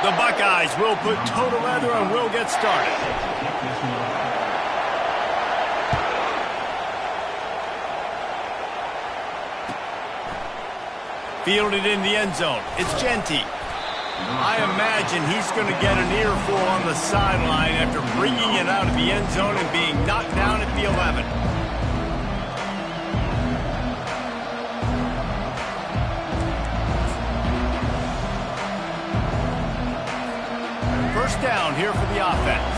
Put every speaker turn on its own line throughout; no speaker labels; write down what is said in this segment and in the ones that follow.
The Buckeyes will put toe to leather and will get started. Fielded in the end zone. It's Genty. I imagine he's going to get an earful on the sideline after bringing it out of the end zone and being knocked down at the 11. First down here for the offense.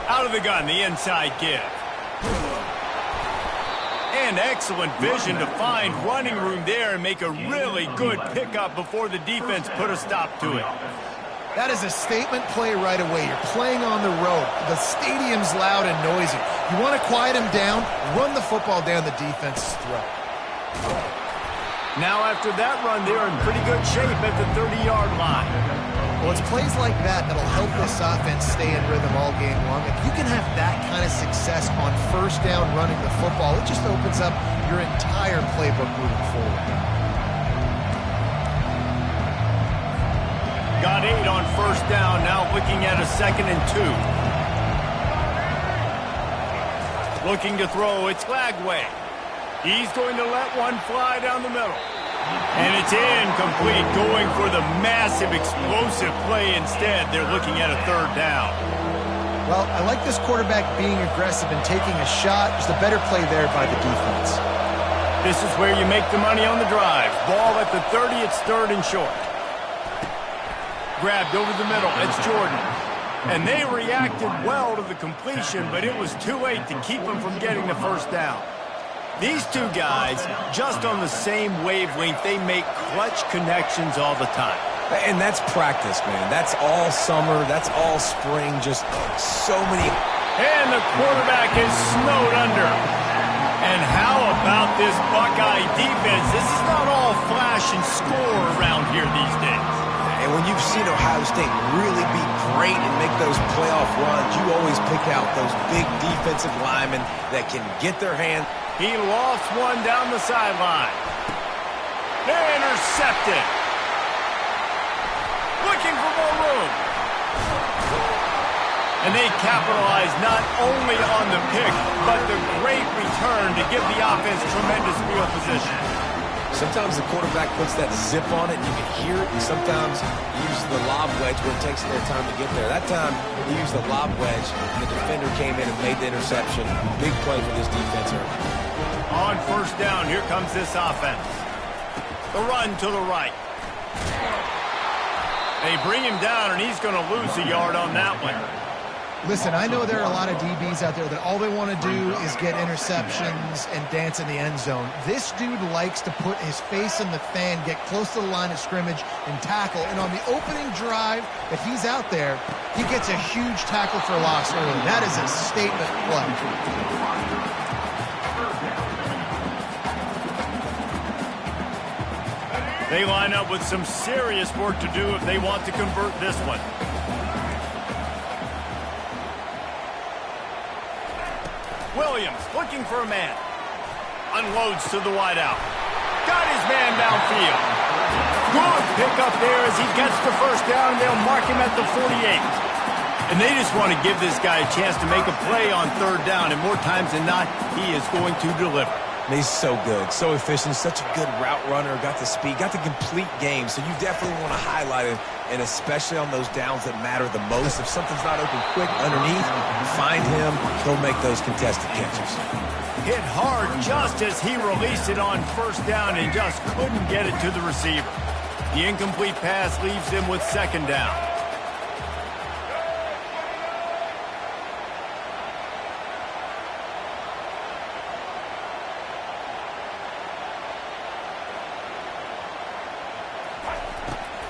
Out of the gun, the inside give. And excellent vision to find running room there and make a really good pickup before the defense put a stop to it.
That is a statement play right away. You're playing on the road. The stadium's loud and noisy. You want to quiet him down, run the football down the defense's throat.
Now after that run, they're in pretty good shape at the 30-yard line.
Well, it's plays like that that'll help this offense stay in rhythm all game long. If you can have that kind of success on first down running the football, it just opens up your entire playbook moving forward.
Got 8 on first down, now looking at a 2nd and 2. Looking to throw, it's Lagway. He's going to let one fly down the middle. And it's incomplete, going for the massive explosive play instead. They're looking at a 3rd down.
Well, I like this quarterback being aggressive and taking a shot. Just a better play there by the defense.
This is where you make the money on the drive. Ball at the 30, it's 3rd and short. Grabbed over the middle, it's Jordan. And they reacted well to the completion, but it was too late to keep them from getting the first down. These two guys, just on the same wavelength, they make clutch connections all the time.
And that's practice, man. That's all summer. That's all spring. Just so many.
And the quarterback is snowed under. And how about this Buckeye defense? This is not all flash and score around here these days.
And when you've seen Ohio State really be great and make those playoff runs, you always pick out those big defensive linemen that can get their hand.
He lost one down the sideline. They're intercepted. Looking for more room. And they capitalize not only on the pick, but the great return to give the offense tremendous field position.
Sometimes the quarterback puts that zip on it, and you can hear it, and sometimes he uses the lob wedge where it takes their time to get there. That time, he used the lob wedge, and the defender came in and made the interception. Big play for this defense here.
On first down, here comes this offense. The run to the right. They bring him down, and he's going to lose a yard on that one.
Listen, I know there are a lot of DBs out there that all they want to do is get interceptions and dance in the end zone. This dude likes to put his face in the fan, get close to the line of scrimmage, and tackle. And on the opening drive that he's out there, he gets a huge tackle for loss early. That is a statement play.
They line up with some serious work to do if they want to convert this one. Williams looking for a man. Unloads to the wideout. Got his man downfield. Good pickup there as he gets the first down, and they'll mark him at the 48. And they just want to give this guy a chance to make a play on 3rd down, and more times than not, he is going to deliver.
He's so good, so efficient, such a good route runner, got the speed, got the complete game, so you definitely want to highlight it, and especially on those downs that matter the most. If something's not open quick underneath, find him, he'll make those contested catches.
Hit hard just as he released it on first down and just couldn't get it to the receiver. The incomplete pass leaves him with 2nd down.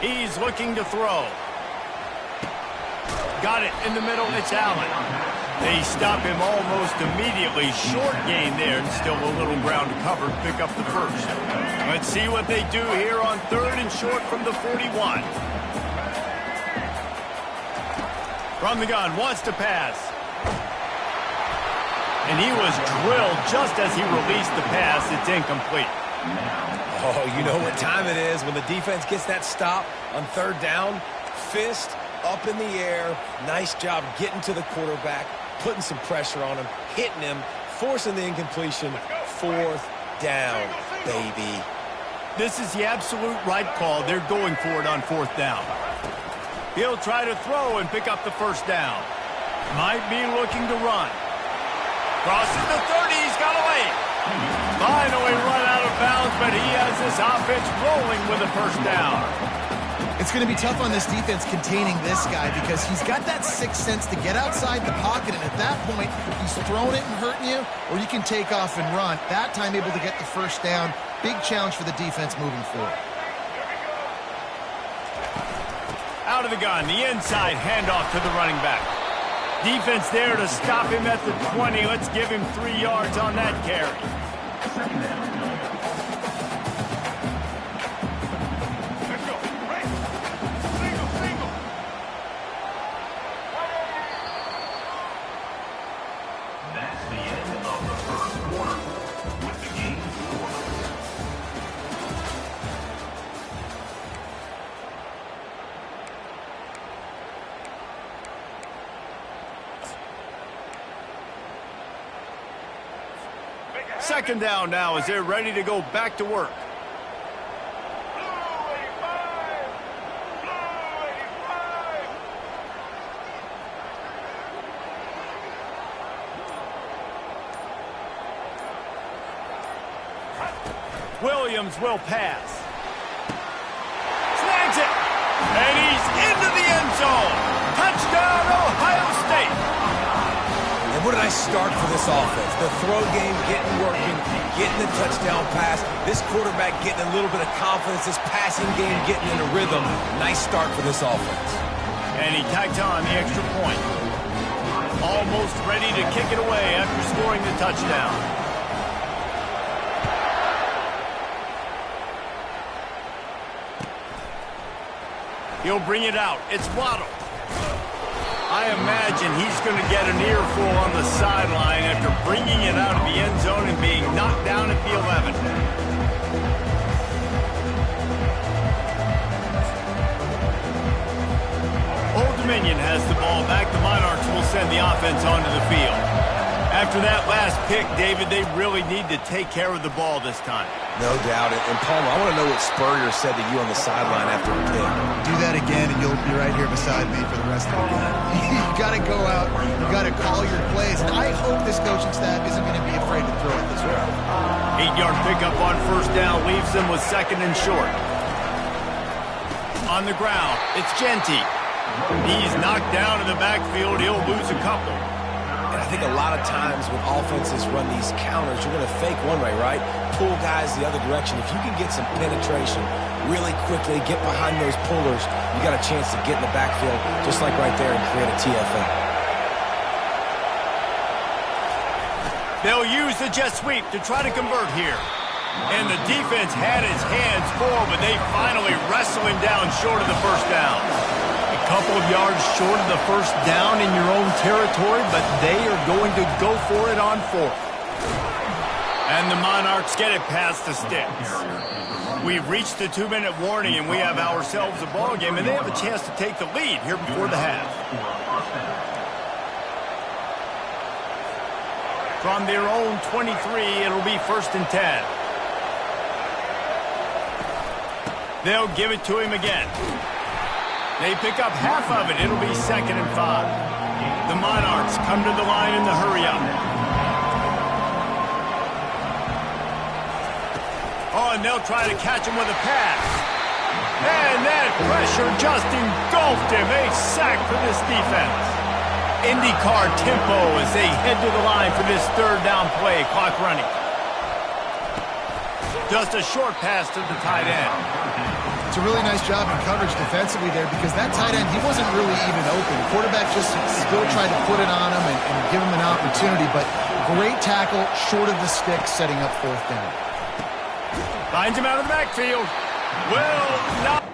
He's looking to throw. Got it in the middle, it's Allen. They stop him almost immediately. Short gain there, and still a little ground to cover. Pick up the first. Let's see what they do here on 3rd and short from the 41. From the gun, wants to pass. And he was drilled just as he released the pass. It's incomplete.
Oh, you know what time it is when the defense gets that stop on third down. Fist up in the air. Nice job getting to the quarterback, putting some pressure on him, hitting him, forcing the incompletion. Fourth down, baby.
This is the absolute right call. They're going for it on fourth down. He'll try to throw and pick up the first down. Might be looking to run. Crosses the 30. He's got away. Finally run out of bounds, but he has this offense rolling with a first down.
It's going to be tough on this defense containing this guy because he's got that sixth sense to get outside the pocket, and at that point, he's throwing it and hurting you, or you can take off and run. That time able to get the first down. Big challenge for the defense moving forward.
Out of the gun, the inside handoff to the running back. Defense there to stop him at the 20. Let's give him 3 yards on that carry. Second down now as they're ready to go back to work. Williams will pass. Snags it. And he's into the end zone. Touchdown, Ohio State.
And what a nice start for this offense. The throw game getting working, getting the touchdown pass. This quarterback getting a little bit of confidence. This passing game getting in a rhythm. Nice start for this offense.
And he tacked on the extra point. Almost ready to kick it away after scoring the touchdown. He'll bring it out. It's Waddle. I imagine he's going to get an earful on the sideline after bringing it out of the end zone and being knocked down at the 11. Old Dominion has the ball back. The Monarchs will send the offense onto the field. After that last pick, David, they really need to take care of the ball this time.
No doubt. And Palmer, I want to know what Spurrier said to you on the sideline after the pick.
Do that again, and you'll be right here beside me for the rest of the game. You got to go out. You got to call your plays. And I hope this coaching staff isn't going to be afraid to throw it this route.
8-yard pickup on first down leaves them with second and short. On the ground, it's Genty. He's knocked down in the backfield. He'll lose a couple.
And I think a lot of times when offenses run these counters, you're going to fake one way, right? Pull guys the other direction. If you can get some penetration really quickly, get behind those pullers, you got a chance to get in the backfield, just like right there, and create a TFL.
They'll use the jet sweep to try to convert here. And the defense had his hands full, but they finally wrestle him down short of the first down. A couple of yards short of the first down in your own territory, but they are going to go for it on fourth. And the Monarchs get it past the sticks. We've reached the 2-minute warning, and we have ourselves a ball game, and they have a chance to take the lead here before the half. From their own 23, it'll be 1st and 10. They'll give it to him again. They pick up half of it. It'll be 2nd and 5. The Monarchs come to the line in the hurry-up. Oh, and they'll try to catch him with a pass. And that pressure just engulfed him. A sack for this defense. IndyCar tempo as they head to the line for this third down play. Clock running. Just a short pass to the tight end.
It's a really nice job in coverage defensively there because that tight end, he wasn't really even open. The quarterback just still tried to put it on him and give him an opportunity, but great tackle short of the stick setting up 4th down.
Finds him out of the backfield. Will not.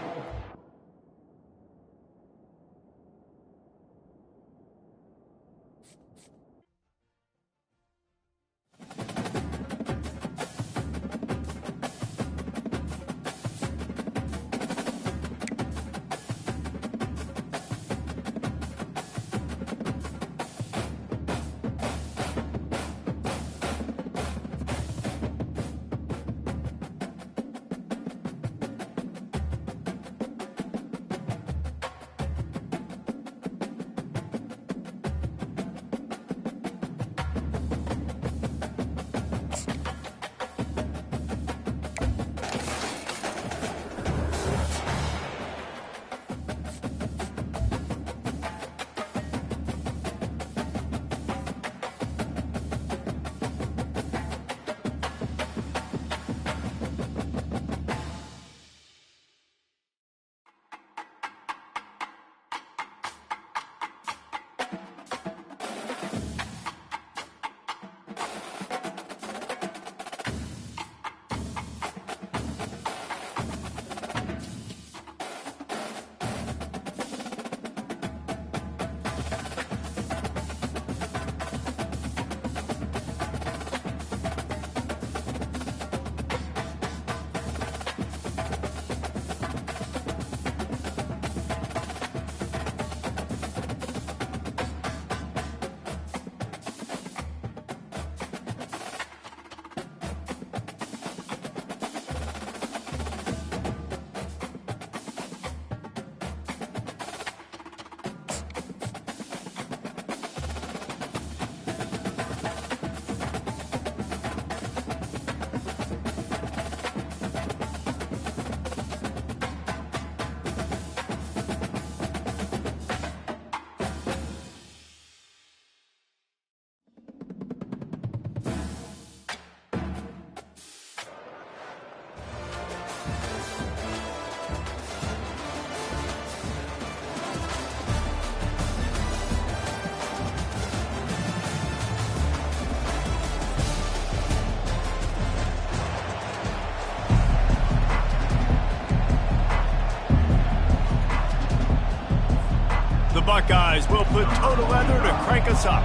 Buckeyes will put total leather to crank us up.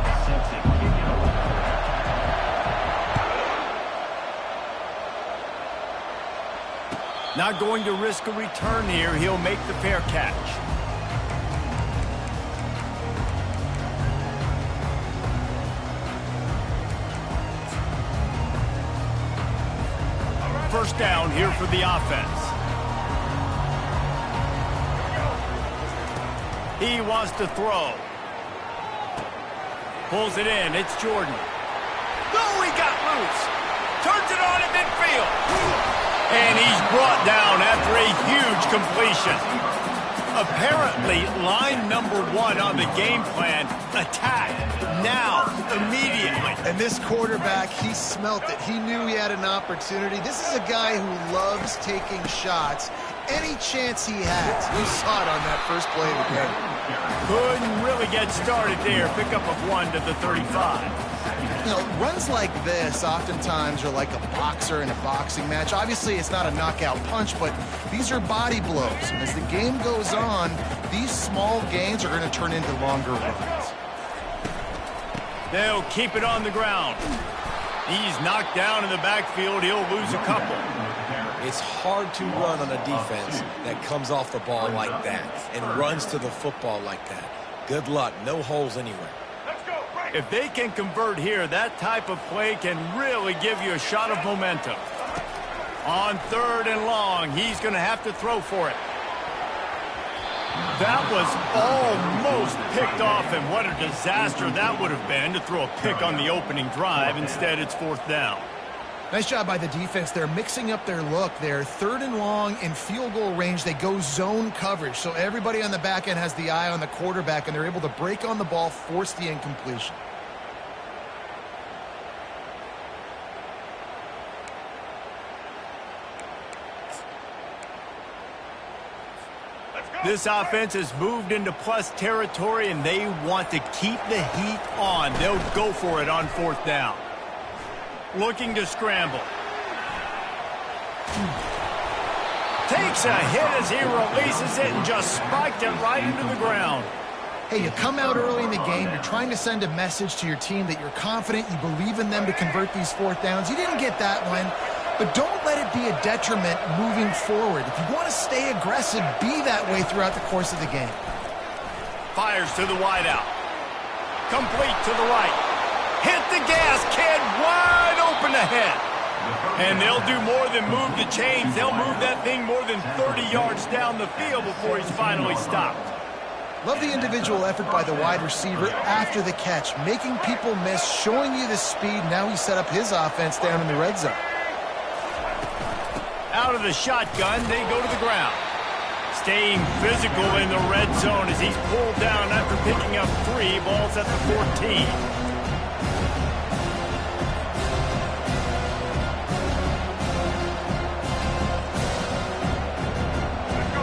Not going to risk a return here. He'll make the fair catch. First down here for the offense. He wants to throw. Pulls it in. It's Jordan. Oh, he got loose. Turns it on in midfield. And he's brought down after a huge completion. Apparently, line number one on the game plan, attack now, immediately.
And this quarterback, he smelt it. He knew he had an opportunity. This is a guy who loves taking shots any chance he has. You saw it on that first play of the game.
Couldn't really get started there. Pickup of 1 to the 35.
You know, runs like this oftentimes are like a boxer in a boxing match. Obviously, it's not a knockout punch, but these are body blows. And as the game goes on, these small gains are going to turn into longer runs.
They'll keep it on the ground. He's knocked down in the backfield. He'll lose a couple.
It's hard to run on a defense that comes off the ball like that and runs to the football like that. Good luck. No holes anywhere.
If they can convert here, that type of play can really give you a shot of momentum. On 3rd and long, he's going to have to throw for it. That was almost picked off, and what a disaster that would have been to throw a pick on the opening drive. Instead, it's 4th down.
Nice job by the defense. They're mixing up their look. They're 3rd and long in field goal range. They go zone coverage. So everybody on the back end has the eye on the quarterback, and they're able to break on the ball, force the incompletion.
This offense has moved into plus territory, and they want to keep the heat on. They'll go for it on 4th down. Looking to scramble. Takes a hit as he releases it and just spiked it right into the ground.
Hey, you come out early in the game, you're trying to send a message to your team that you're confident, you believe in them to convert these 4th downs. You didn't get that one, but don't let it be a detriment moving forward. If you want to stay aggressive, be that way throughout the course of the game.
Fires to the wideout. Complete to the right. Hit the gas, kid, wide open ahead. And they'll do more than move the chains. They'll move that thing more than 30 yards down the field before he's finally stopped.
Love the individual effort by the wide receiver after the catch, making people miss, showing you the speed. Now he set up his offense down in the red zone.
Out of the shotgun, they go to the ground. Staying physical in the red zone as he's pulled down after picking up 3 balls at the 14.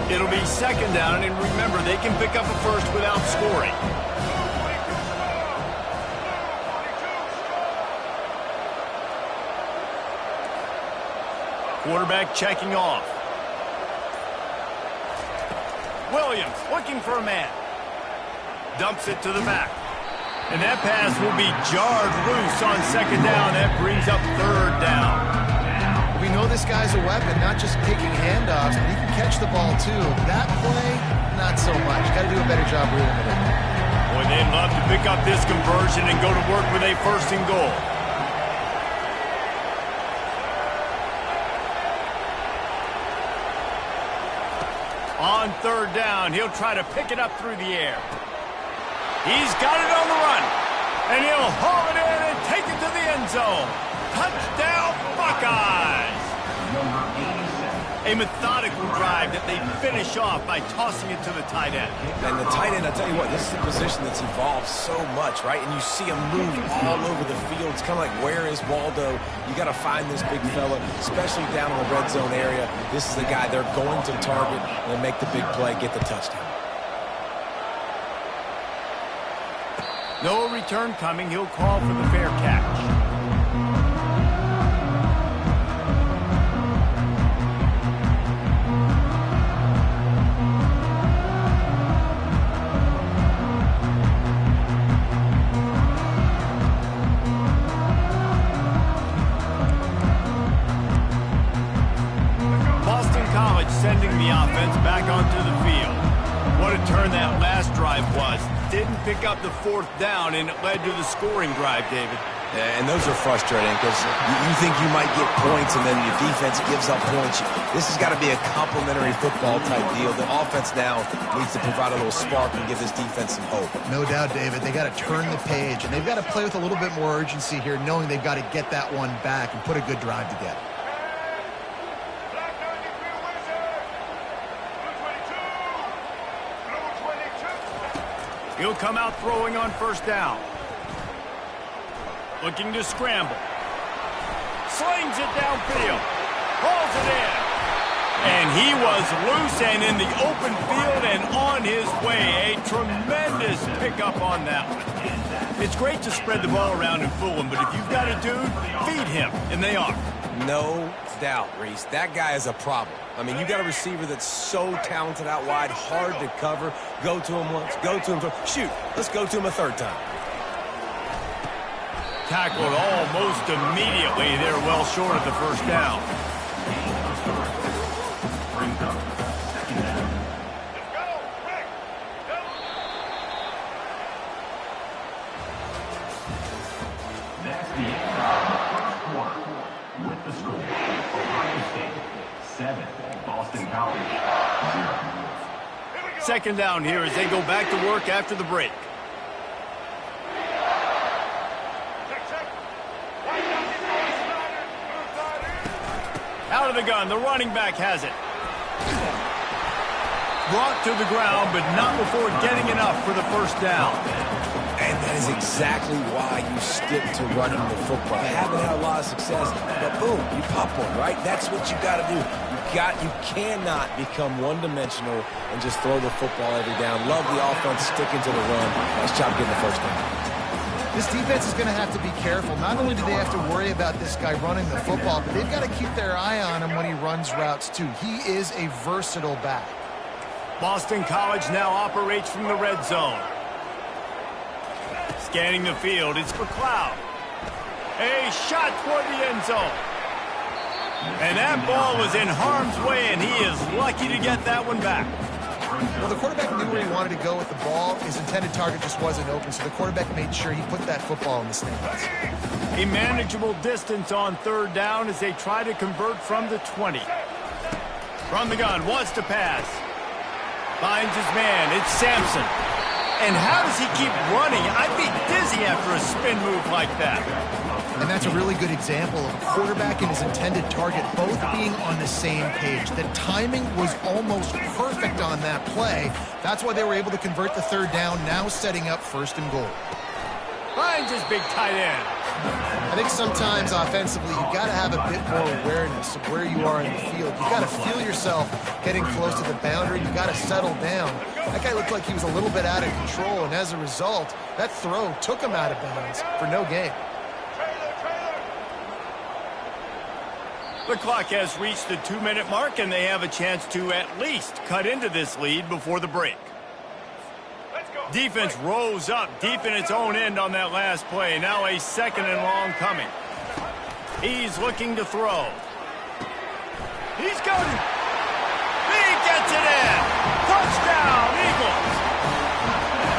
It'll be 2nd down, and remember, they can pick up a first without scoring. Quarterback checking off. Williams looking for a man. Dumps it to the back. And that pass will be jarred loose on 2nd down. That brings up 3rd down.
We know this guy's a weapon, not just picking handoffs, but he can catch the ball too. That play, not so much. Got to do a better job reeling it in.
Boy, they'd love to pick up this conversion and go to work with a 1st and goal. On 3rd down, he'll try to pick it up through the air. He's got it on the run, and he'll haul it in and take it to the end zone. Touchdown, Buckeyes! A methodical drive that they finish off by tossing it to the tight end.
And the tight end, I tell you what, this is a position that's evolved so much, right? And you see him move all over the field. It's kind of like, where is Waldo? You got to find this big fella, especially down in the red zone area. This is the guy they're going to target and make the big play, get the touchdown.
No return coming. He'll call for the fair catch. College sending the offense back onto the field. What a turn that last drive was. Didn't pick up the fourth down, and it led to the scoring drive, David.
Yeah, and those are frustrating because you think you might get points and then your defense gives up points. This has got to be a complementary football type deal. The offense now needs to provide a little spark and give this defense some hope.
No doubt, David. They got to turn the page, and they've got to play with a little bit more urgency here, knowing they've got to get that one back and put a good drive together.
He'll come out throwing on first down. Looking to scramble. Slings it downfield. Hauls it in. And he was loose and in the open field and on his way. A tremendous pickup on that one. It's great to spread the ball around and fool him, but if you've got a dude, feed him, and they are.
No doubt, Reese. That guy is a problem. I mean, you got a receiver that's so talented out wide, hard to cover. Go to him once, go to him twice. Shoot, let's go to him a third time.
Tackled almost immediately. They're well short of the first down.
That's the end of the first quarter. With the score, Ohio State 7, Boston College 0.
Second down here as they go back to work after the break. Out of the gun, the running back has it. Brought to the ground, but not before getting enough for the first down.
And that is exactly why you stick to running the football. You haven't had a lot of success, but boom, you pop one, right? That's what you got to do. You cannot become one-dimensional and just throw the football every down. Love the offense sticking to the run. Nice job getting the first down.
This defense is going to have to be careful. Not only do they have to worry about this guy running the football, but they've got to keep their eye on him when he runs routes, too. He is a versatile back.
Boston College now operates from the red zone. Scanning the field, it's McLeod. A shot toward the end zone. And that ball was in harm's way, and he is lucky to get that one back.
Well, the quarterback knew where he wanted to go with the ball. His intended target just wasn't open, so the quarterback made sure he put that football in the stands.
A manageable distance on third down as they try to convert from the 20. From the gun, wants to pass. Finds his man, it's Sampson. And how does he keep running? I'd be dizzy after a spin move like that.
And that's a really good example of a quarterback and his intended target both being on the same page. The timing was almost perfect on that play. That's why they were able to convert the third down, now setting up first and goal.
Finds his big tight end.
I think sometimes offensively you've got to have a bit more awareness of where you are in the field. You've got to feel yourself getting close to the boundary. You've got to settle down. That guy looked like he was a little bit out of control, and as a result, that throw took him out of bounds for no gain.
The clock has reached the 2-minute mark, and they have a chance to at least cut into this lead before the break. Defense rose up deep in its own end on that last play. Now a second and long coming. He's looking to throw. He's going. He gets it in. Touchdown, Eagles.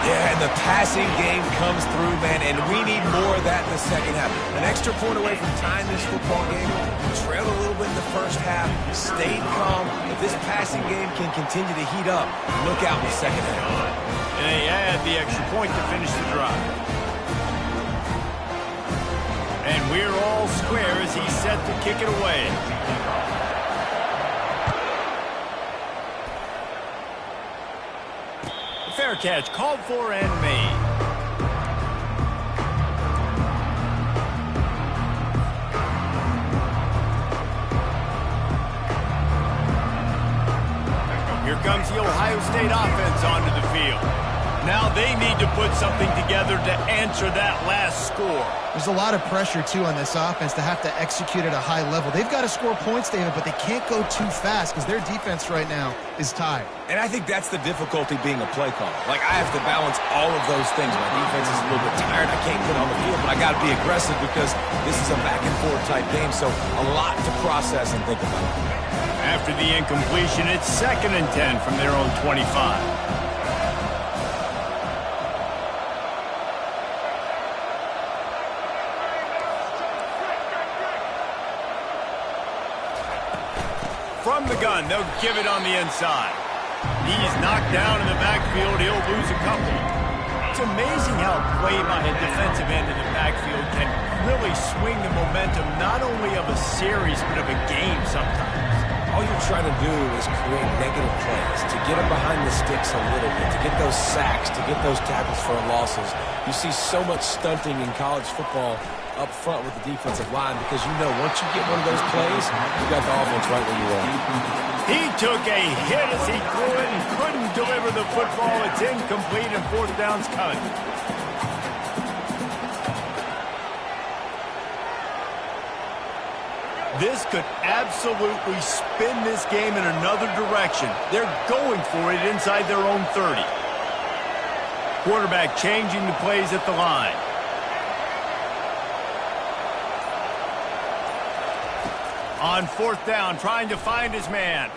Yeah, and the passing game comes through, man, and we need more of that in the second half. An extra point away from tying this football game. Trailed a little bit in the first half, stayed calm. If this passing game can continue to heat up, look out in the second half.
And they add the extra point to finish the drive. And we're all square as he's set to kick it away. Fair catch called for and made. Here comes the Ohio State offense onto the field. Now they need to put something together to answer that last score.
There's a lot of pressure, too, on this offense to have to execute at a high level. They've got to score points, David, but they can't go too fast because their defense right now is tired.
And I think that's the difficulty being a play caller. Like, I have to balance all of those things. My defense is a little bit tired. I can't put it on the field, but I got to be aggressive because this is a back-and-forth type game, so a lot to process and think about.
After the incompletion, it's 2nd and 10 from their own 25. From the gun, they'll give it on the inside. He's knocked down in the backfield. He'll lose a couple. It's amazing how play by a defensive end in the backfield can really swing the momentum not only of a series but of a game sometimes.
All you're trying to do is create negative plays, to get them behind the sticks a little bit, to get those sacks, to get those tackles for losses. You see so much stunting in college football up front with the defensive line because you know once you get one of those plays, you got the offense right where you want.
He took a hit as he threw it and couldn't deliver the football. It's incomplete and 4th down's coming. This could absolutely spin this game in another direction. They're going for it inside their own 30. Quarterback changing the plays at the line. On 4th down, trying to find his man.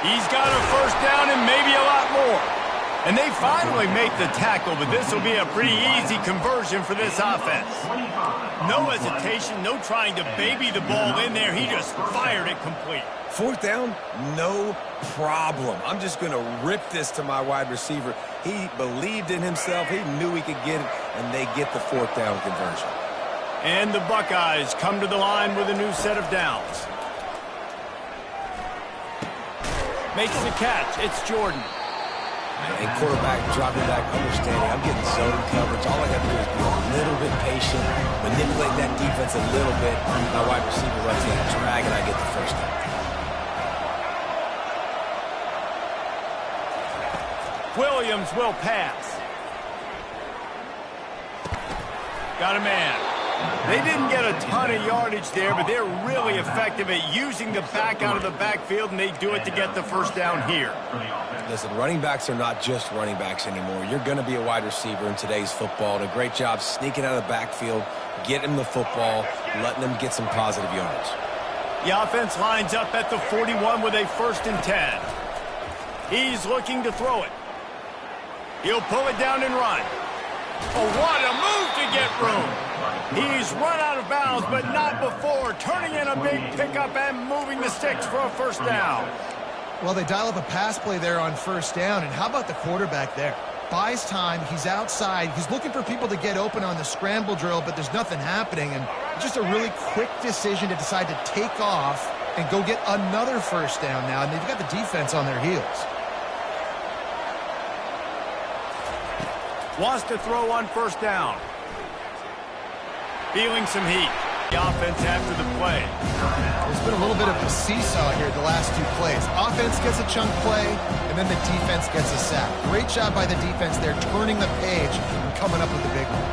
He's got a 1st down and maybe a lot more. And they finally make the tackle, but this will be a pretty easy conversion for this offense. No hesitation, no trying to baby the ball in there. He just fired it complete.
4th down, no problem. I'm just going to rip this to my wide receiver. He believed in himself. He knew he could get it, and they get the 4th down conversion.
And the Buckeyes come to the line with a new set of downs. Makes the catch. It's Jordan.
And quarterback dropping back, understanding I'm getting zone coverage. All I got to do is be a little bit patient, manipulate that defense a little bit. My wide receiver runs that drag, and I get the 1st down.
Williams will pass. Got a man. They didn't get a ton of yardage there, but they're really effective at using the back out of the backfield, and they do it to get the 1st down here.
Listen, running backs are not just running backs anymore. You're going to be a wide receiver in today's football, and a great job sneaking out of the backfield, getting the football, letting them get some positive yards.
The offense lines up at the 41 with a 1st and 10. He's looking to throw it. He'll pull it down and run. Oh, what a move to get room. He's run out of bounds, but not before. Turning in a big pickup and moving the sticks for a 1st down.
Well, they dial up a pass play there on 1st down, and how about the quarterback there? Buys time, he's outside, he's looking for people to get open on the scramble drill, but there's nothing happening, and just a really quick decision to decide to take off and go get another 1st down now, and they've got the defense on their heels.
Wants to throw on 1st down. Feeling some heat. The offense after the play.
There's been a little bit of a seesaw here the last 2 plays. Offense gets a chunk play, and then the defense gets a sack. Great job by the defense there, turning the page and coming up with the big one.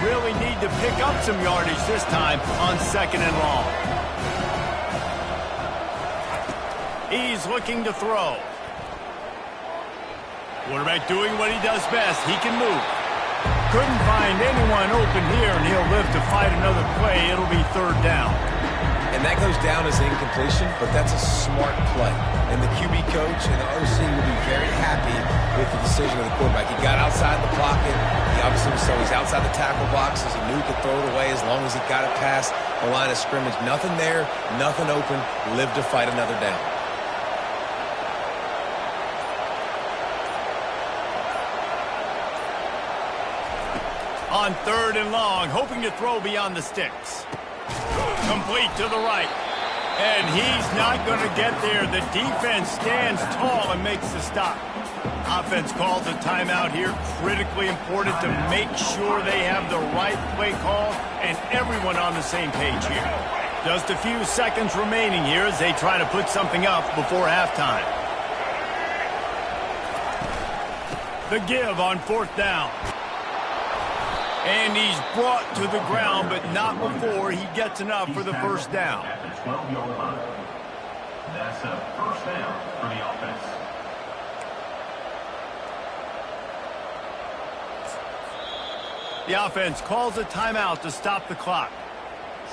Really need to pick up some yardage this time on 2nd and long. He's looking to throw. Quarterback doing what he does best. He can move. Couldn't find anyone open here, and he'll live to fight another play. It'll be 3rd down.
And that goes down as incompletion, but that's a smart play. And the QB coach and the OC will be very happy with the decision of the quarterback. He got outside the pocket. He obviously was so he's outside the tackle boxes. He knew he could throw it away as long as he got it past the line of scrimmage. Nothing there, nothing open. Live to fight another down.
On 3rd and long, hoping to throw beyond the sticks. Complete to the right. And he's not going to get there. The defense stands tall and makes the stop. Offense calls a timeout here. Critically important to make sure they have the right play call and everyone on the same page here. Just a few seconds remaining here as they try to put something up before halftime. The give on 4th down. And he's brought to the ground, but not before he gets enough for the 1st down.
At the 12-yard line. That's a 1st down for the offense.
The offense calls a timeout to stop the clock.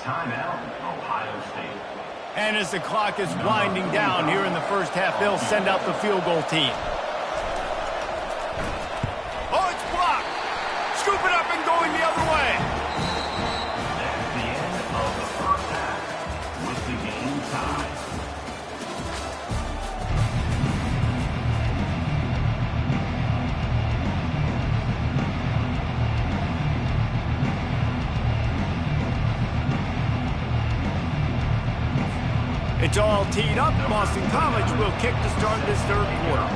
Timeout, Ohio State.
And as the clock is winding down here in the first half, they'll send out the field goal team. Oh, it's blocked. Scoop it up and going the other way.
That's the end of the first half with the game tied.
It's all teed up. Boston College will kick to start this third quarter.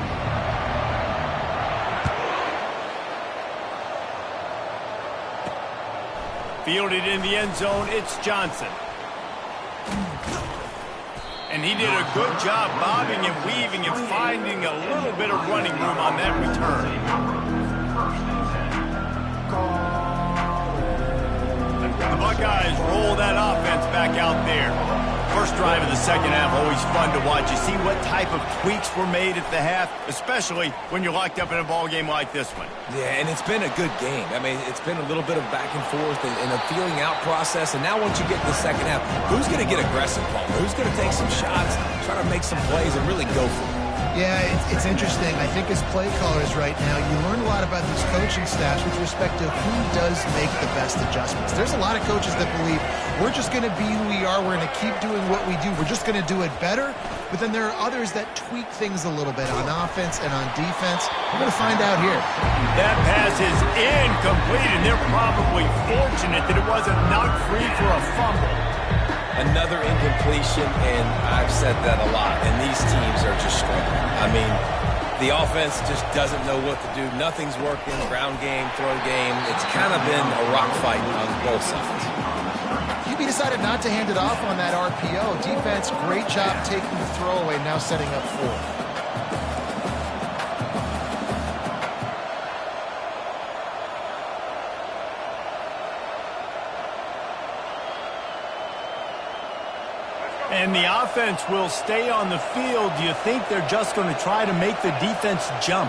Fielded in the end zone, it's Johnson. And he did a good job bobbing and weaving and finding a little bit of running room on that return. The Buckeyes roll that offense back out there. First drive of the second half, always fun to watch. You see what type of tweaks were made at the half, especially when you're locked up in a ball game like this one.
Yeah, and it's been a good game. I mean, it's been a little bit of back and forth and a feeling out process. And now once you get to the second half, who's going to get aggressive, Paul? Who's going to take some shots, try to make some plays, and really go for it?
Yeah, it's interesting. I think as play callers right now, you learn a lot about these coaching staffs with respect to who does make the best adjustments. There's a lot of coaches that believe we're just going to be who we are. We're going to keep doing what we do. We're just going to do it better. But then there are others that tweak things a little bit on offense and on defense. We're going to find out here.
That pass is incomplete, and they're probably fortunate that it wasn't knocked free for a fumble.
Another incompletion, and I've said that a lot, and these teams are just struggling. I mean, the offense just doesn't know what to do. Nothing's working, ground game, throw game. It's kind of been a rock fight on both sides.
QB decided not to hand it off on that RPO. Defense, great job taking the throwaway, now setting up fourth.
And the offense will stay on the field. Do you think they're just going to try to make the defense jump?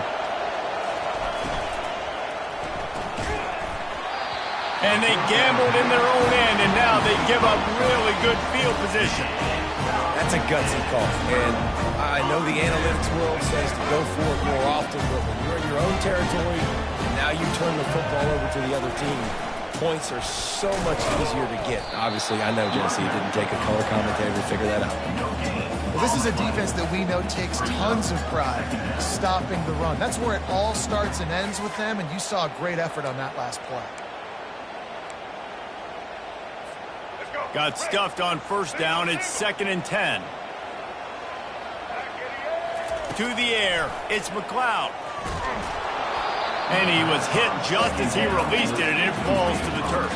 And they gambled in their own end, and now they give up really good field position.
That's a gutsy call. And I know the analytics world says to go for it more often, but when you're in your own territory, and now you turn the football over to the other team, points are so much easier to get. Obviously, I know, Jesse, it didn't take a color commentator to figure that out.
Well, this is a defense that we know takes tons of pride stopping the run. That's where it all starts and ends with them, and you saw a great effort on that last play.
Got stuffed on first down. It's 2nd and 10. To the air. It's McLeod. And he was hit just as he released it, and it falls to the turf.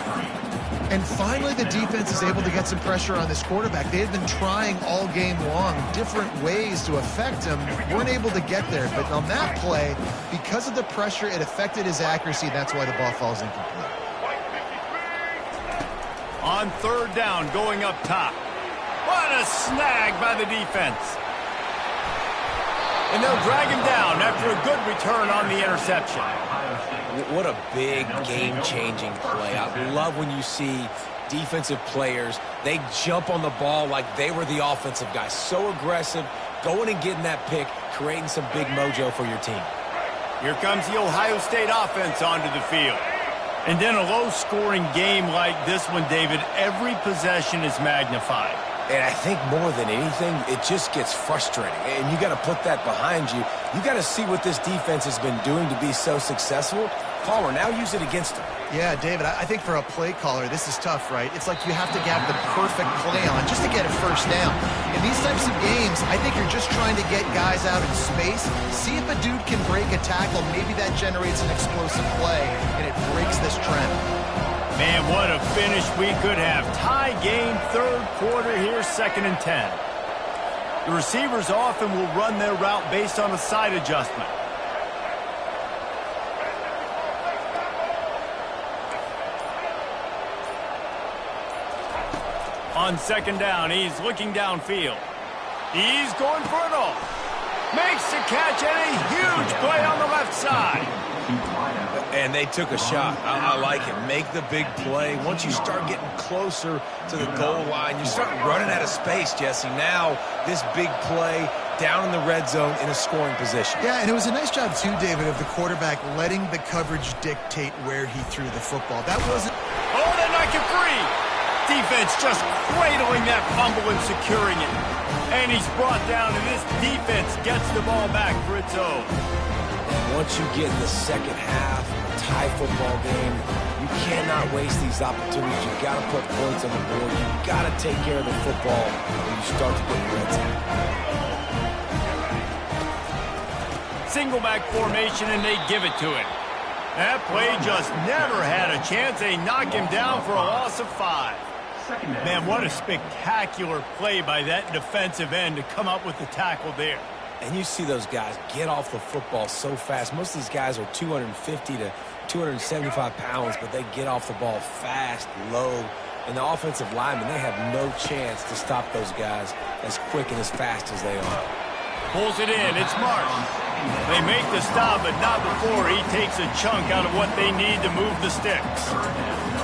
And finally, the defense is able to get some pressure on this quarterback. They had been trying all game long different ways to affect him. Weren't able to get there. But on that play, because of the pressure, it affected his accuracy. That's why the ball falls incomplete.
On third down, going up top. What a snag by the defense. And they'll drag him down after a good return on the interception.
What a big game-changing play. I love when you see defensive players, they jump on the ball like they were the offensive guys. So aggressive, going and getting that pick, creating some big mojo for your team.
Here comes the Ohio State offense onto the field. And then a low-scoring game like this one, David, every possession is magnified.
And I think more than anything, it just gets frustrating. And you got to put that behind you. You got to see what this defense has been doing to be so successful. Caller, now use it against them.
Yeah, David, I think for a play caller, this is tough, right? It's like you have to have the perfect play on just to get a first down. In these types of games, I think you're just trying to get guys out in space, see if a dude can break a tackle. Maybe that generates an explosive play, and it breaks this trend.
Man, what a finish we could have. Tie game, third quarter here, 2nd and 10. The receivers often will run their route based on a side adjustment. On 2nd down, he's looking downfield. He's going for it all. Makes the catch and a huge play on the left side.
And they took a shot. I like it. Make the big play. Once you start getting closer to the goal line, you start running out of space, Jesse. Now, this big play down in the red zone in a scoring position.
Yeah, and it was a nice job, too, David, of the quarterback letting the coverage dictate where he threw the football. That wasn't...
Oh, they knock it free. Defense just cradling that fumble and securing it. And he's brought down, and this defense gets the ball back for its own.
Once you get in the second half, a tie football game, you cannot waste these opportunities. You got to put points on the board. You got to take care of the football when you start to get red zone.
Single back formation, and they give it to it. That play just never had a chance. They knock him down for a loss of 5. Man, what a spectacular play by that defensive end to come up with the tackle there.
And you see those guys get off the football so fast. Most of these guys are 250 to 275 pounds, but they get off the ball fast, low. And the offensive linemen, they have no chance to stop those guys as quick and as fast as they are.
Pulls it in. It's Martin. They make the stop, but not before he takes a chunk out of what they need to move the sticks.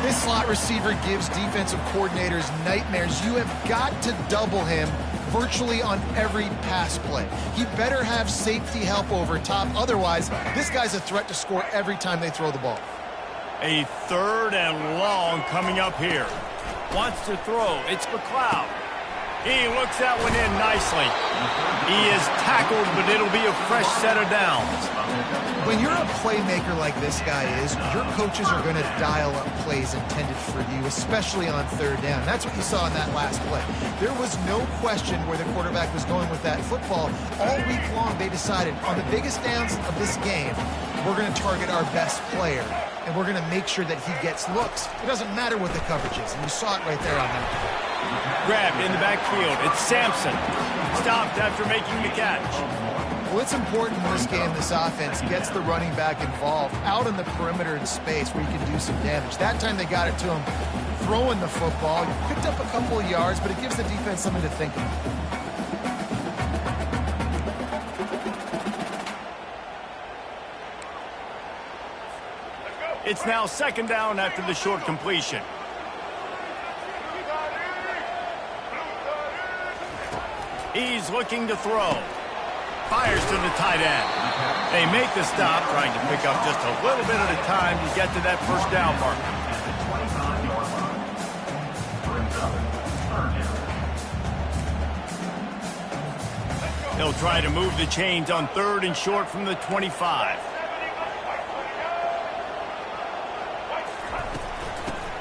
This slot receiver gives defensive coordinators nightmares. You have got to double him virtually on every pass play. He better have safety help over top. Otherwise, this guy's a threat to score every time they throw the ball.
A 3rd and long coming up here. Wants to throw. It's McLeod. He looks that one in nicely. He is tackled, but it'll be a fresh set of downs.
When you're a playmaker like this guy is, your coaches are going to dial up plays intended for you, especially on 3rd down. That's what you saw in that last play. There was no question where the quarterback was going with that football. All week long, they decided on the biggest downs of this game, we're going to target our best player, and we're going to make sure that he gets looks. It doesn't matter what the coverage is, and you saw it right there on that play.
Grabbed in the backfield. It's Sampson. Stopped after making the catch.
Well, it's important in this game this offense gets the running back involved out in the perimeter in space where you can do some damage. That time they got it to him throwing the football. Picked up a couple of yards, but it gives the defense something to think about.
It's now 2nd down after the short completion. He's looking to throw. Fires to the tight end. They make the stop, trying to pick up just a little bit at a time to get to that 1st down mark. They'll try to move the chains on 3rd and short from the 25.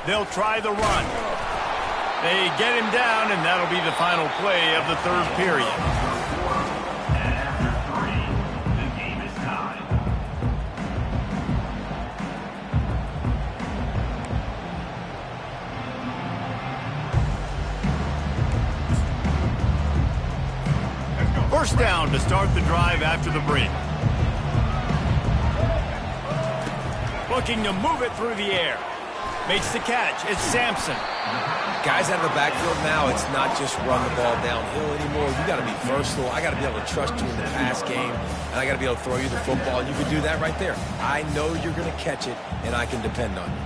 They'll try the run. They get him down, and that'll be the final play of the 3rd period.
And after 3, the game is tied.
First down to start the drive after the break. Looking to move it through the air. Makes the catch. It's Sampson.
Guys out of the backfield now, it's not just run the ball downhill anymore. You got to be versatile. I got to be able to trust you in the pass game, and I got to be able to throw you the football. And you can do that right there. I know you're going to catch it, and I can depend on you.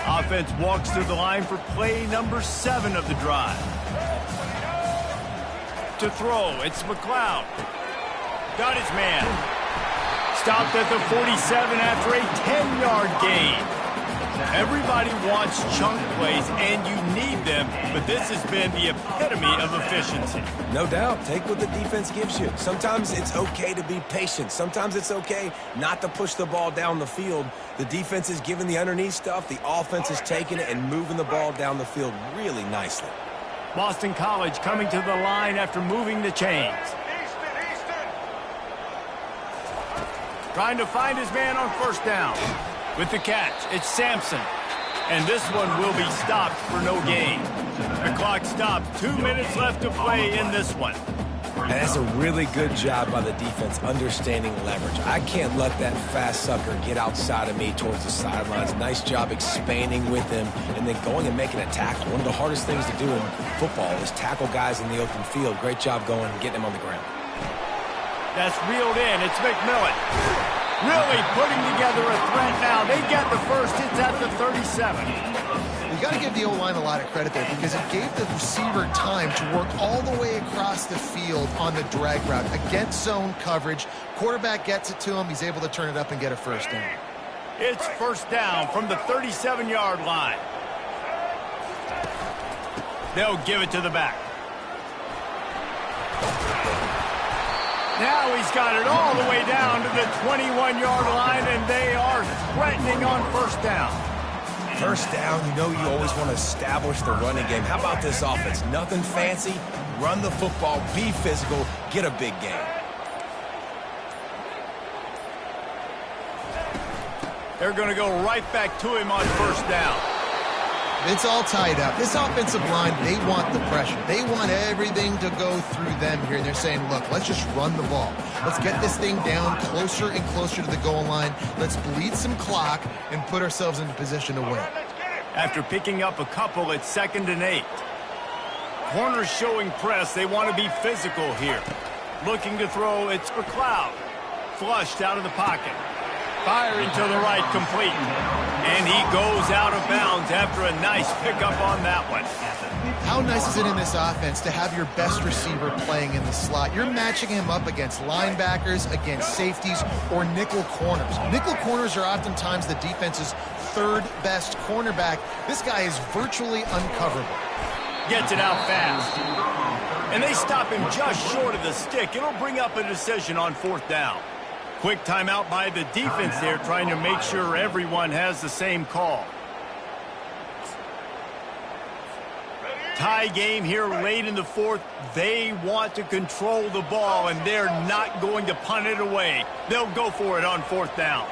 Offense walks to the line for play number 7 of the drive. To throw, it's McLeod. Got his man. Stopped at the 47 after a 10-yard gain. Everybody wants chunk plays, and you need them, but this has been the epitome of efficiency.
No doubt. Take what the defense gives you. Sometimes it's okay to be patient. Sometimes it's okay not to push the ball down the field. The defense is giving the underneath stuff. The offense is taking it and moving the ball down the field really nicely.
Boston College coming to the line after moving the chains. Trying to find his man on 1st down. With the catch, it's Sampson. And this one will be stopped for no gain. The clock stopped. 2 minutes left to play in this one.
And that's a really good job by the defense understanding leverage. I can't let that fast sucker get outside of me towards the sidelines. Nice job expanding with him and then going and making a tackle. One of the hardest things to do in football is tackle guys in the open field. Great job going and getting them on the ground.
That's reeled in. It's McMillan. Really putting together a threat now. They get the first. It's at the 37.
You got to give the O-line a lot of credit there because it gave the receiver time to work all the way across the field on the drag route against zone coverage. Quarterback gets it to him. He's able to turn it up and get a first down.
It's first down from the 37-yard line. They'll give it to the back. Now he's got it all the way down to the 21-yard line, and they are threatening on first down.
First down, you know you always want to establish the running game. How about this offense? Nothing fancy. Run the football, be physical, get a big gain.
They're going to go right back to him on first down.
It's all tied up. This offensive line, they want the pressure. They want everything to go through them here. They're saying, look, let's just run the ball. Let's get this thing down closer and closer to the goal line. Let's bleed some clock and put ourselves into position to win.
After picking up a couple, it's 2nd and 8. Corners showing press. They want to be physical here. Looking to throw, it's McLeod. Flushed out of the pocket. Firing to the right, complete. And he goes out of bounds after a nice pickup on that one.
How nice is it in this offense to have your best receiver playing in the slot? You're matching him up against linebackers, against safeties, or nickel corners. Nickel corners are oftentimes the defense's third best cornerback. This guy is virtually uncoverable.
Gets it out fast. And they stop him just short of the stick. It'll bring up a decision on fourth down. Quick timeout by the defense there, trying to make sure everyone has the same call. Tie game here late in the fourth. They want to control the ball, and they're not going to punt it away. They'll go for it on fourth down.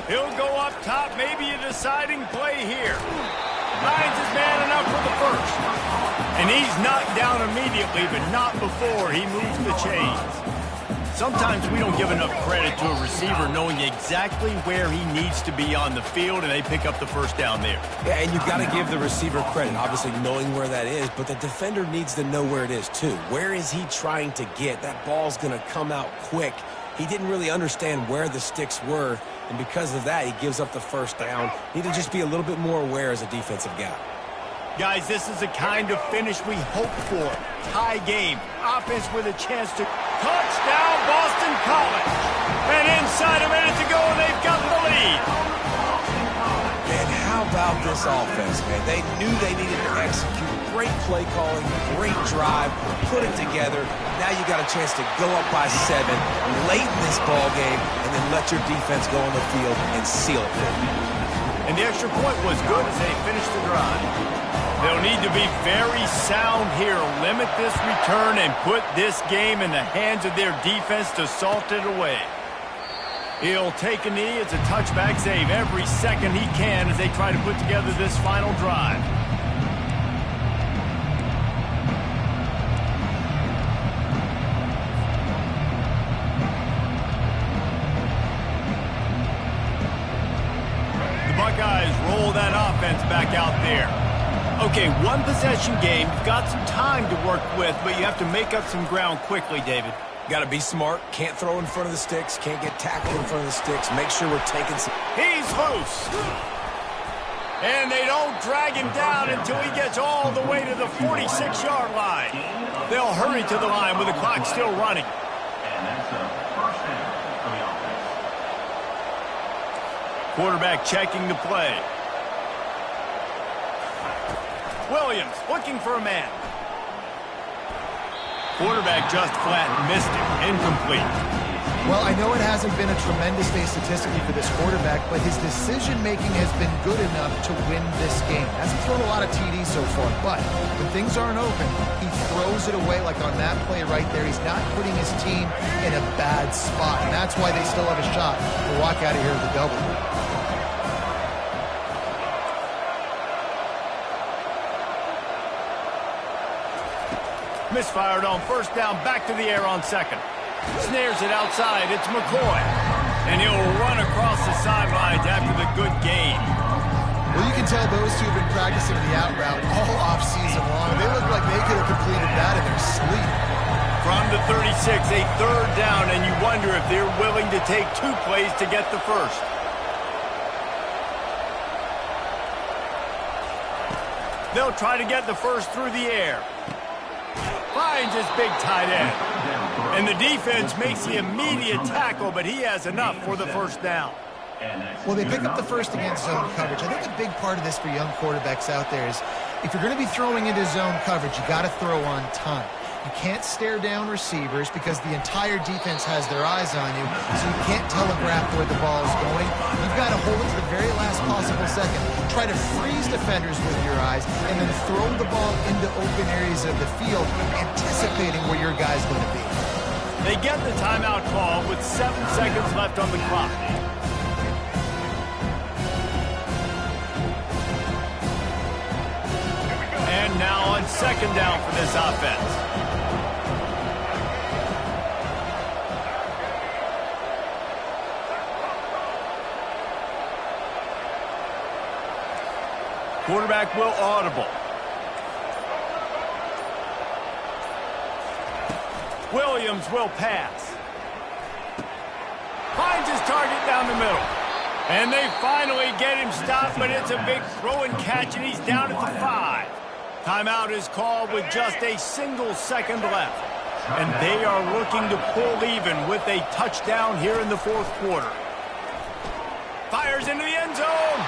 He'll go up top, maybe a deciding play here. Finds his man enough for the first. And he's knocked down immediately, but not before he moves the chains. Sometimes we don't give enough credit to a receiver knowing exactly where he needs to be on the field, and they pick up the first down there.
Yeah, and you've got to give the receiver credit, obviously knowing where that is, but the defender needs to know where it is too. Where is he trying to get? That ball's going to come out quick. He didn't really understand where the sticks were, and because of that, he gives up the first down. Need to just be a little bit more aware as a defensive guy.
Guys, this is the kind of finish we hope for. Tie game. Offense with a chance to touchdown Boston College. And inside a minute to go, they've got the lead.
And how about this offense, man? They knew they needed to execute. Great play calling, great drive, put it together. Now you got a chance to go up by 7 late in this ball game and then let your defense go on the field and seal it for you.
And the extra point was good as they finished the drive. They'll need to be very sound here, limit this return, and put this game in the hands of their defense to salt it away. He'll take a knee. It's a touchback save every second he can as they try to put together this final drive. The Buckeyes roll that offense back out there. Okay, one possession game. You've got some time to work with, but you have to make up some ground quickly, David.
Got to be smart. Can't throw in front of the sticks. Can't get tackled in front of the sticks. Make sure we're taking some...
He's loose. And they don't drag him down until he gets all the way to the 46-yard line. They'll hurry to the line with the clock still running.
And that's a first down for the offense.
Quarterback checking the play. Williams looking for a man. Quarterback just flat missed it. Incomplete.
Well, I know it hasn't been a tremendous day statistically for this quarterback, but his decision-making has been good enough to win this game. Hasn't thrown a lot of TDs so far, but when things aren't open, he throws it away like on that play right there. He's not putting his team in a bad spot, and that's why they still have a shot to walk out of here with a double.
Misfired on first down, back to the air on second. Snares it outside, it's McCoy. And he'll run across the sidelines after the good gain.
Well, you can tell those two have been practicing the out route all offseason long. They look like they could have completed that in their sleep.
From the 36, a third down, and you wonder if they're willing to take 2 plays to get the first. They'll try to get the first through the air. Finds his big tight end. And the defense makes the immediate tackle, but he has enough for the first down.
Well, they pick up the first against zone coverage. I think a big part of this for young quarterbacks out there is if you're going to be throwing into zone coverage, you got to throw on time. You can't stare down receivers because the entire defense has their eyes on you, so you can't telegraph where the ball is going. You've got to hold it to the very last possible second. Try to freeze defenders with your eyes, and then throw the ball into open areas of the field, anticipating where your guy's going to be.
They get the timeout call with 7 seconds left on the clock. And now on second down for this offense. Quarterback will audible. Williams will pass. Finds his target down the middle. And they finally get him stopped, but it's a big throw and catch, and he's down at the 5. Timeout is called with just a single second left. And they are looking to pull even with a touchdown here in the fourth quarter. Fires into the end zone.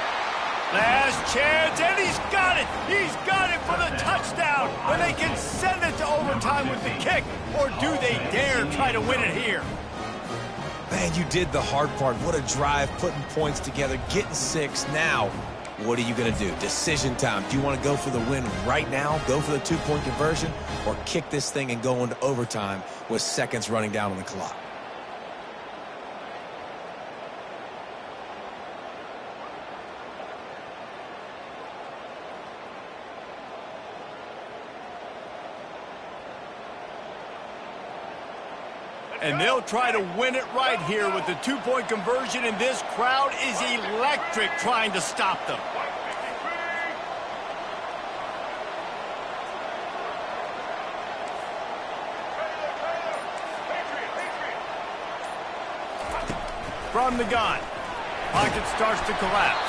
Last chance, and he's got it! He's got it for the touchdown! And they can send it to overtime with the kick, or do they dare try to win it here?
Man, you did the hard part. What a drive, putting points together, getting 6. Now, what are you going to do? Decision time. Do you want to go for the win right now, go for the 2-point conversion, or kick this thing and go into overtime with seconds running down on the clock?
And they'll try to win it right here with the 2-point conversion, and this crowd is electric trying to stop them. From the gun, pocket starts to collapse.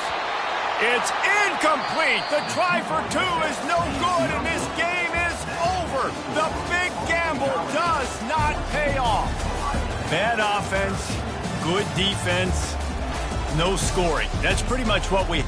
It's incomplete. The try for 2 is no good, and this game is over. The big gamble does not pay off. Bad offense, good defense, no scoring. That's pretty much what we...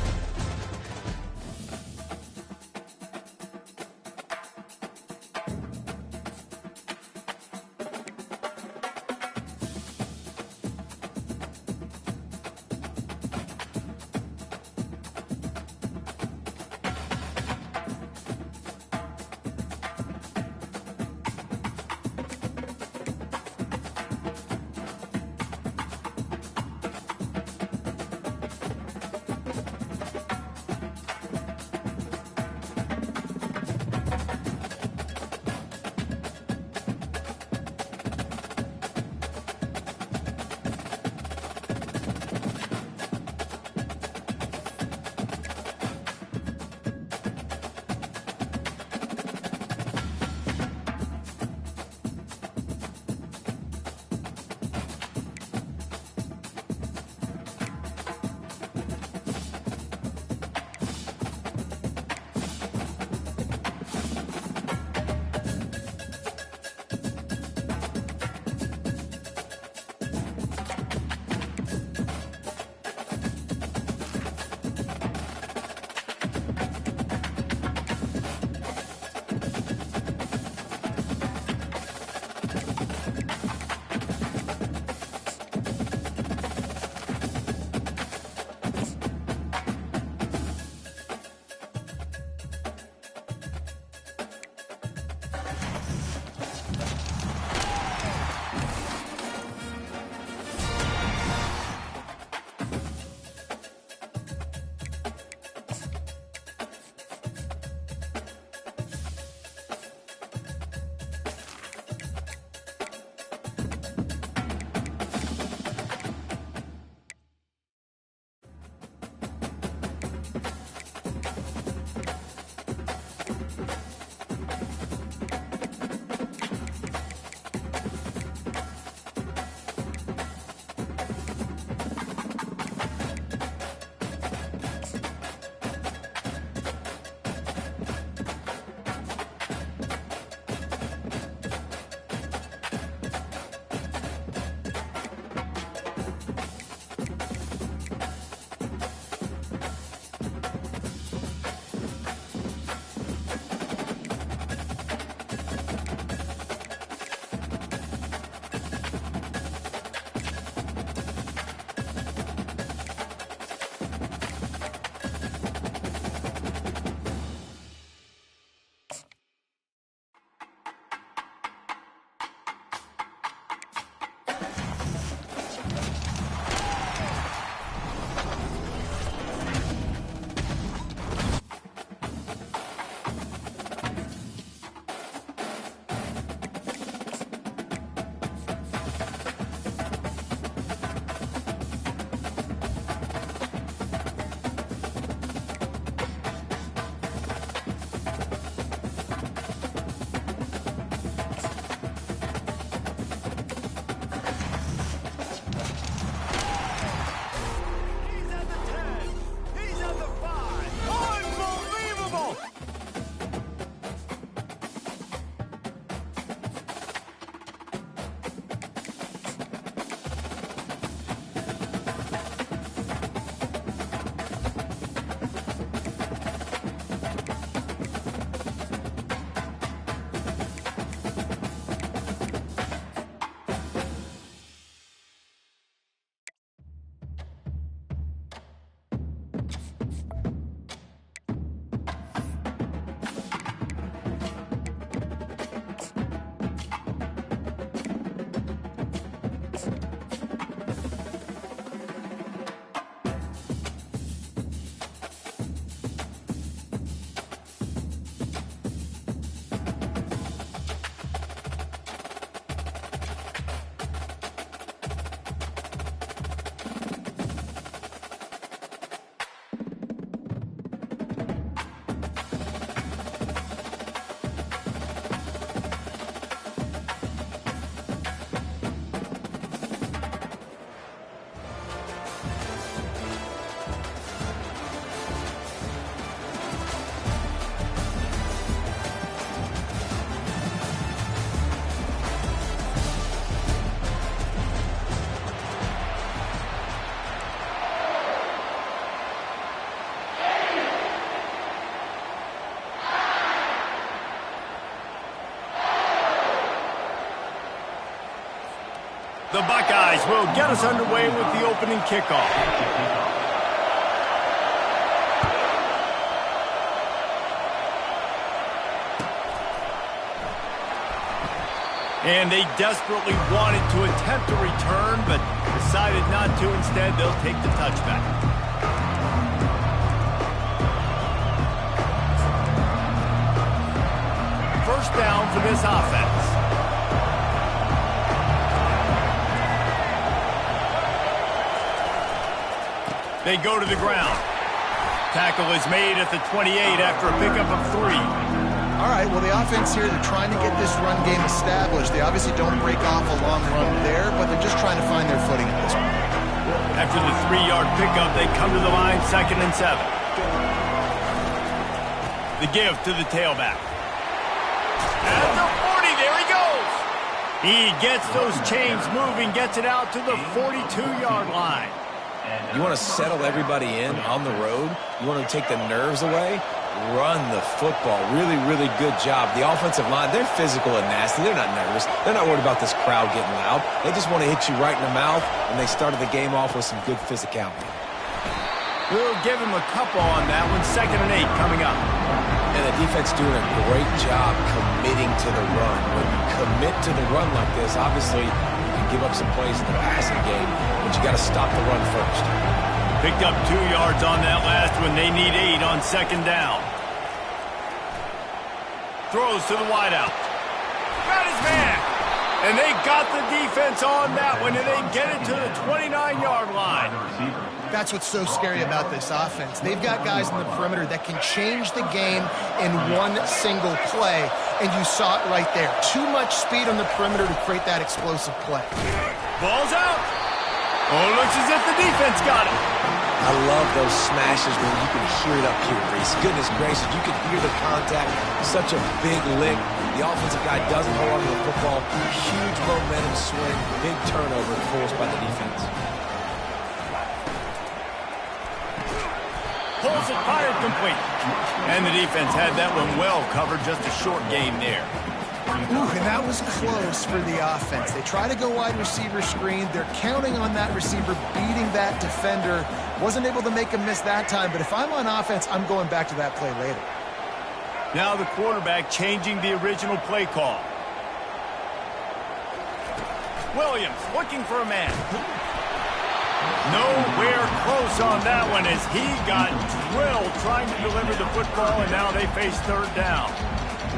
The Buckeyes will get us underway with the opening kickoff. And they desperately wanted to attempt a return, but decided not to. Instead, they'll take the touchback. First down for this offense. They go to the ground. Tackle is made at the 28 after a pickup of 3.
All right, well, the offense here, they're trying to get this run game established. They obviously don't break off a long run there, but they're just trying to find their footing at this point.
After the 3-yard pickup, they come to the line, 2nd and 7. The give to the tailback. At the 40, there he goes. He gets those chains moving, gets it out to the 42-yard line.
You want to settle everybody in on the road? You want to take the nerves away? Run the football. Really, really good job. The offensive line, they're physical and nasty. They're not nervous. They're not worried about this crowd getting loud. They just want to hit you right in the mouth, and they started the game off with some good physicality.
We'll give him a couple on that one. 2nd and 8 coming up.
And the defense doing a great job committing to the run. When you commit to the run like this, obviously you can give up some plays in the passing game, but you got to stop the run first.
Picked up 2 yards on that last one. They need 8 on 2nd down. Throws to the wideout. Got his man. And they got the defense on that one, and they get it to the 29-yard line.
That's what's so scary about this offense. They've got guys in the perimeter that can change the game in one single play, and you saw it right there. Too much speed on the perimeter to create that explosive play.
Ball's out. Oh, looks as if the defense got it.
I love those smashes when you can hear it up here, Reese. Goodness gracious, you can hear the contact. Such a big lick. The offensive guy doesn't hold on to the football. Huge momentum swing. Big turnover forced by the defense.
Pulls it, fired complete. And the defense had that one well covered. Just a short game there.
Ooh, and that was close for the offense. They try to go wide receiver screen. They're counting on that receiver beating that defender. Wasn't able to make a miss that time, but if I'm on offense, I'm going back to that play later.
Now the quarterback changing the original play call. Williams looking for a man. Nowhere close on that one as he got drilled trying to deliver the football, and now they face 3rd down.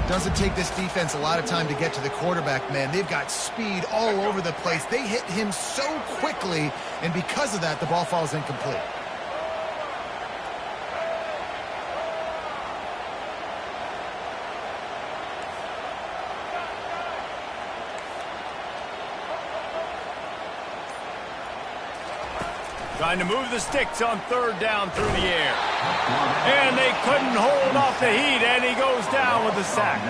Doesn't take this defense a lot of time to get to the quarterback, man. They've got speed all over the place. They hit him so quickly, and because of that, the ball falls incomplete.
Trying to move the sticks on 3rd down through the air. And they couldn't hold off the heat, and he goes down with a sack.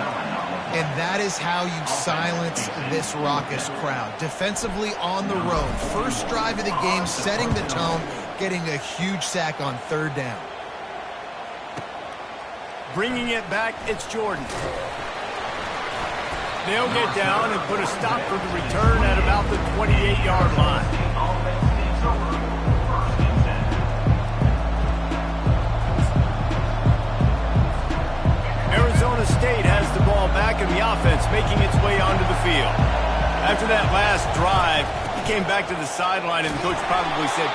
And that is how you silence this raucous crowd. Defensively on the road. First drive of the game, setting the tone, getting a huge sack on 3rd down.
Bringing it back, it's Jordan. They'll get down and put a stop for the return at about the 28-yard line. Arizona State has the ball back in the offense, making its way onto the field. After that last drive, he came back to the sideline, and the coach probably said,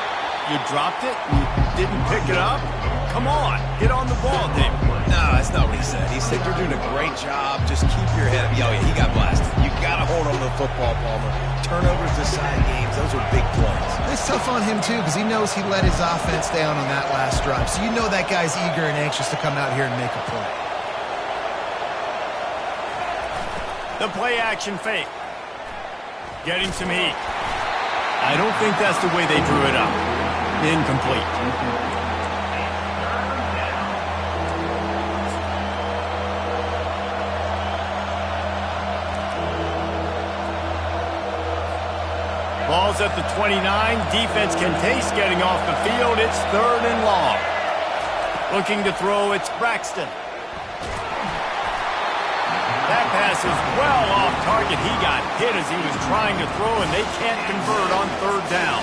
"You dropped it? You didn't pick it up? Come on, get on the ball, David."
No, that's not what he said. He said, "You're doing a great job. Just keep your head up." Oh, yeah, he got blasted. You got to hold on to the football, Palmer. Turnovers decide games. Those are big plays.
It's tough on him, too, because he knows he let his offense down on that last drive. So you know that guy's eager and anxious to come out here and make a play.
The play-action fake. Getting some heat. I don't think that's the way they drew it up. Incomplete. Ball's at the 29. Defense can taste getting off the field. It's 3rd and long. Looking to throw, it's Braxton. That pass pass is well off target. He got hit as he was trying to throw, and they can't convert on third down.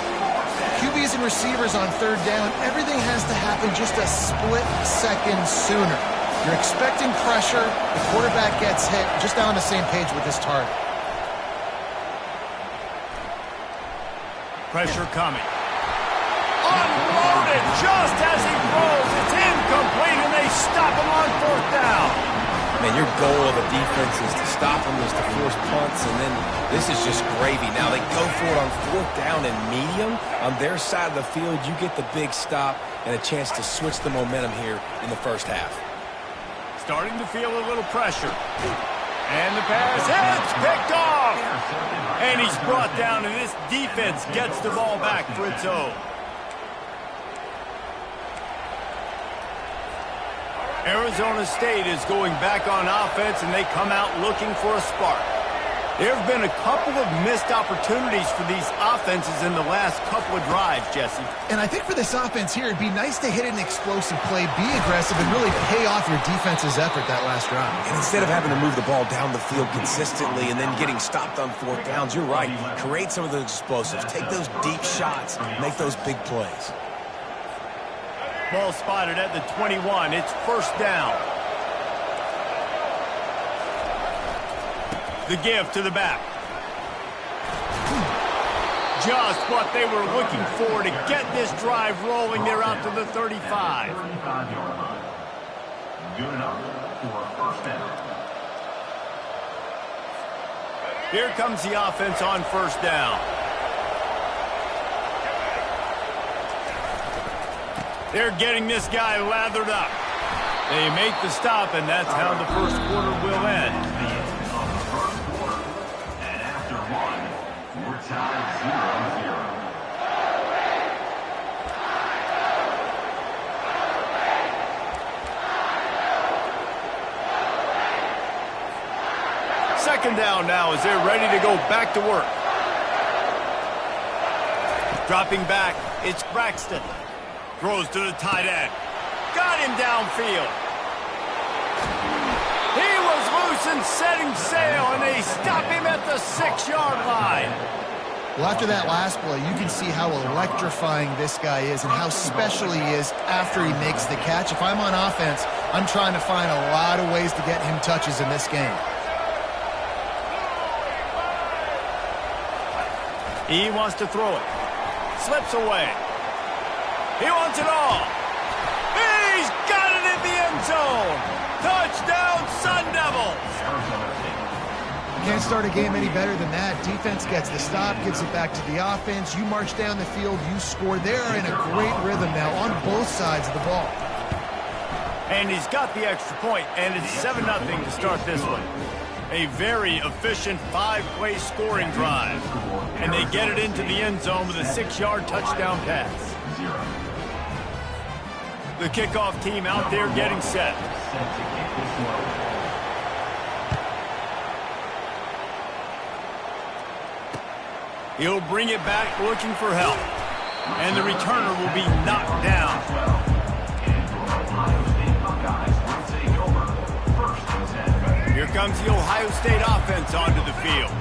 QBs and receivers on third down, everything has to happen just a split second sooner. You're expecting pressure, the quarterback gets hit, just now on the same page with this target.
Pressure coming. Unloaded just as he throws. It's incomplete, and they stop him on fourth down.
Man, your goal of a defense is to stop them, is to force punts, and then this is just gravy. Now they go for it on fourth down and medium. On their side of the field, you get the big stop and a chance to switch the momentum here in the first half.
Starting to feel a little pressure. And the pass hits, picked off. And he's brought down, and this defense gets the ball back for its own. Arizona State is going back on offense, and they come out looking for a spark. There have been a couple of missed opportunities for these offenses in the last couple of drives, Jesse.
And I think for this offense here, it'd be nice to hit an explosive play, be aggressive, and really pay off your defense's effort that last drive.
And instead of having to move the ball down the field consistently and then getting stopped on fourth downs, you're right. Create some of those explosives. Take those deep shots. Make those big plays.
Ball spotted at the 21. It's first down. The give to the back. Just what they were looking for to get this drive rolling. They're out to the 35.
35-yard line. Good enough for a first down.
Here comes the offense on first down. They're getting this guy lathered up. They make the stop, and that's how the first quarter will end.
On the first quarter, and after one, we're tied 0-0.
Second down now as they're ready to go back to work. Dropping back, it's Braxton. Throws to the tight end. Got him downfield. He was loose and setting sail, and they stop him at the 6-yard line.
Well, after that last play, you can see how electrifying this guy is and how special he is after he makes the catch. If I'm on offense, I'm trying to find a lot of ways to get him touches in this game.
He wants to throw it. Slips away. He wants it all. He's got it in the end zone. Touchdown, Sun Devils.
Can't start a game any better than that. Defense gets the stop, gives it back to the offense. You march down the field, you score. They're in a great rhythm now on both sides of the ball.
And he's got the extra point, and it's 7-0 to start this one. A very efficient 5-play scoring drive. And they get it into the end zone with a 6-yard touchdown pass. The kickoff team out there getting set. He'll bring it back looking for help. And the returner will be knocked down. Here comes the Ohio State offense onto the field.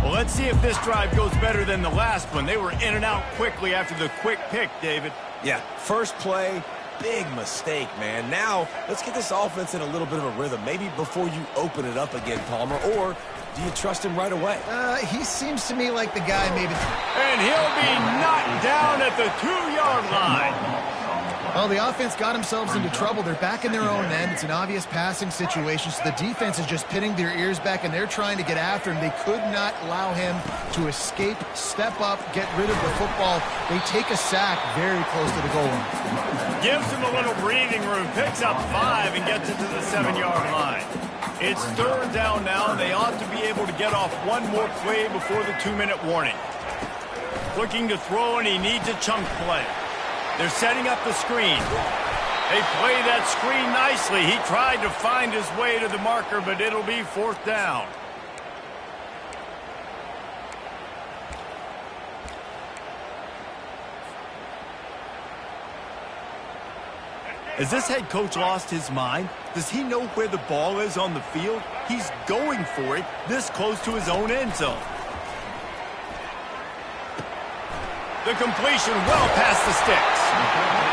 Well, let's see if this drive goes better than the last one. They were in and out quickly after the quick pick, David.
Yeah, first play, big mistake, man. Now, let's get this offense in a little bit of a rhythm. Maybe before you open it up again, Palmer, or do you trust him right away?
He seems to me like the guy maybe.
And he'll be knocked down at the 2-yard line.
Well, the offense got themselves into trouble. They're back in their own end. It's an obvious passing situation, so the defense is just pinning their ears back, and they're trying to get after him. They could not allow him to escape, step up, get rid of the football. They take a sack very close to the goal line.
Gives him a little breathing room, picks up 5, and gets it to the 7-yard line. It's third down now, and they ought to be able to get off one more play before the 2-minute warning. Looking to throw, and he needs a chunk play. They're setting up the screen. They play that screen nicely. He tried to find his way to the marker, but it'll be fourth down. Has this head coach lost his mind? Does he know where the ball is on the field? He's going for it this close to his own end zone. The completion well past the sticks.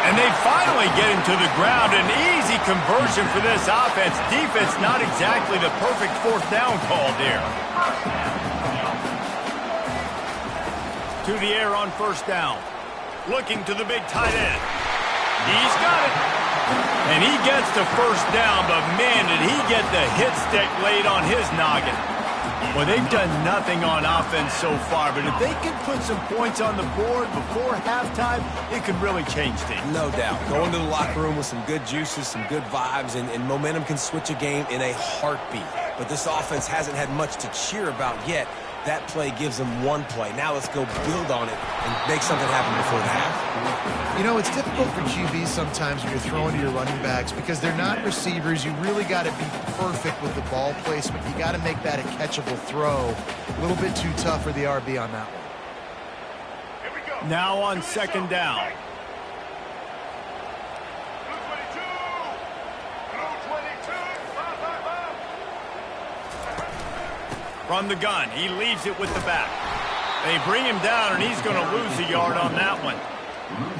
And they finally get him to the ground. An easy conversion for this offense. Defense not exactly the perfect fourth down call there. To the air on first down. Looking to the big tight end. He's got it. And he gets to first down, but man, did he get the hit stick laid on his noggin. Well, they've done nothing on offense so far, but if they can put some points on the board before halftime, it could really change things.
No doubt. Going to the locker room with some good juices, some good vibes, and momentum can switch a game in a heartbeat. But this offense hasn't had much to cheer about yet. That play gives them one play. Now let's go build on it and make something happen before the half.
You know, it's difficult for QBs sometimes when you're throwing to your running backs because they're not receivers. You really got to be perfect with the ball placement. You got to make that a catchable throw. A little bit too tough for the RB on that one.
Now on second down. From the gun, he leaves it with the back. They bring him down, and he's going to lose a yard on that one.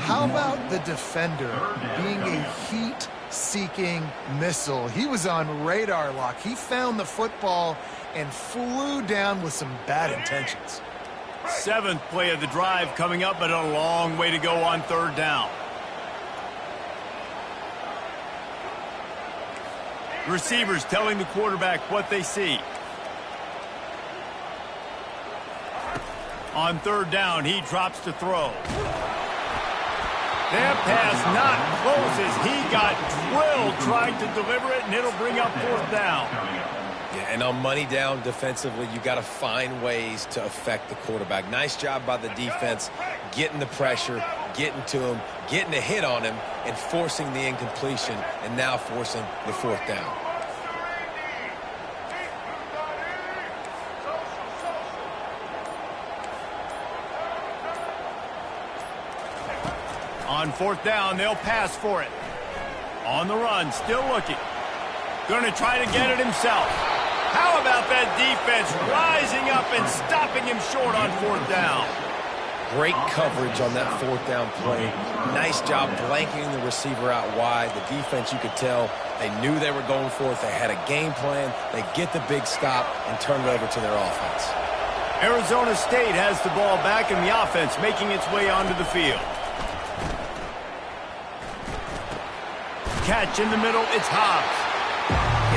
How about the defender being a heat-seeking missile? He was on radar lock. He found the football and flew down with some bad intentions.
Seventh play of the drive coming up, but a long way to go on third down. Receivers telling the quarterback what they see. On third down, he drops to throw. That pass not close as he got drilled trying to deliver it, and it'll bring up fourth down.
Yeah, and on money down defensively, you got to find ways to affect the quarterback. Nice job by the defense, getting the pressure, getting to him, getting a hit on him, and forcing the incompletion, and now forcing the fourth down.
On fourth down, they'll pass for it. On the run, still looking. Going to try to get it himself. How about that defense rising up and stopping him short on fourth down?
Great coverage on that fourth down play. Nice job blanketing the receiver out wide. The defense, you could tell, they knew they were going for it. They had a game plan. They get the big stop and turn it over to their offense.
Arizona State has the ball back, and the offense making its way onto the field. Catch in the middle, it's Hobbs.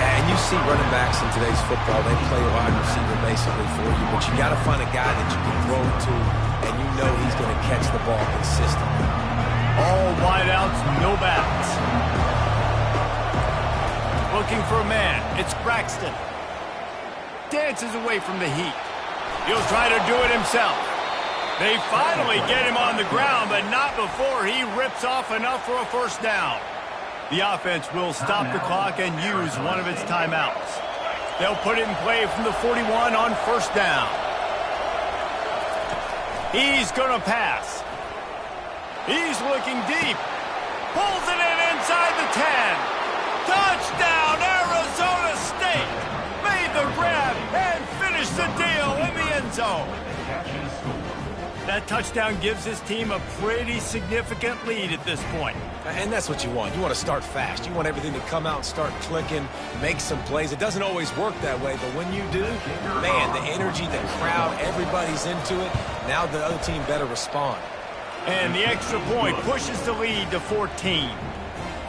Yeah, and you see running backs in today's football, they play a wide receiver basically for you, but you got to find a guy that you can throw it to, and you know he's going to catch the ball consistently.
All wideouts, no backs. Looking for a man, it's Braxton. Dances away from the heat. He'll try to do it himself. They finally get him on the ground, but not before he rips off enough for a first down. The offense will stop the clock and use one of its timeouts. They'll put it in play from the 41 on first down. He's going to pass. He's looking deep. Pulls it in inside the 10. Touchdown, Arizona State. Made the grab and finished the deal in the end zone. That touchdown gives his team a pretty significant lead at this point.
And that's what you want. You want to start fast. You want everything to come out and start clicking, make some plays. It doesn't always work that way, but when you do, man, the energy, the crowd, everybody's into it. Now the other team better respond.
And the extra point pushes the lead to 14.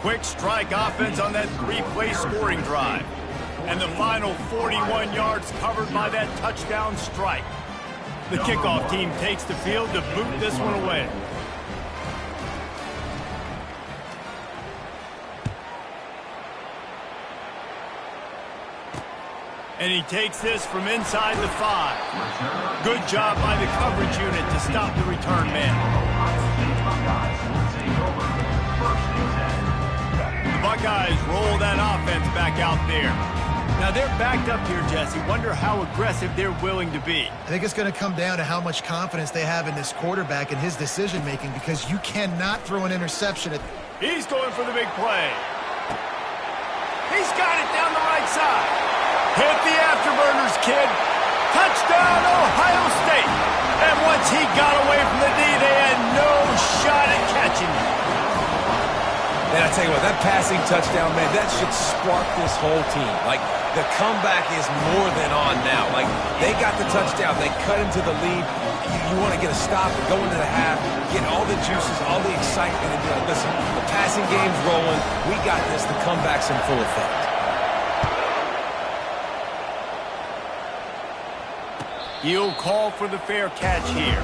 Quick strike offense on that three-play scoring drive. And the final 41 yards covered by that touchdown strike. The kickoff team takes the field to boot this one away. And he takes this from inside the 5. Good job by the coverage unit to stop the return man. The Buckeyes roll that offense back out there. Now they're backed up here, Jesse. Wonder how aggressive they're willing to be.
I think it's going to come down to how much confidence they have in this quarterback and his decision-making, because you cannot throw an interception at...
He's going for the big play. He's got it down the right side. Hit the afterburners, kid. Touchdown, Ohio State. And once he got away from the D, they had no shot at catching him.
Man, I tell you what, that passing touchdown, man, that should spark this whole team. Like, the comeback is more than on now. Like, they got the touchdown. They cut into the lead. You want to get a stop and go into the half, get all the juices, all the excitement, and be like, listen, the passing game's rolling. We got this. The comeback's in full effect.
He'll call for the fair catch here.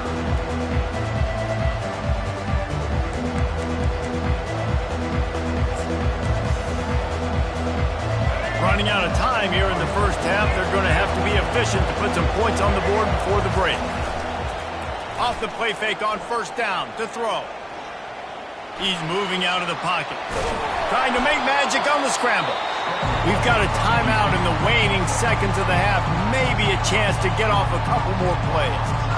Running out of time here in the first half. They're going to have to be efficient to put some points on the board before the break. Off the play fake on first down to throw. He's moving out of the pocket. Trying to make magic on the scramble. We've got a timeout in the waning seconds of the half. Maybe a chance to get off a couple more plays.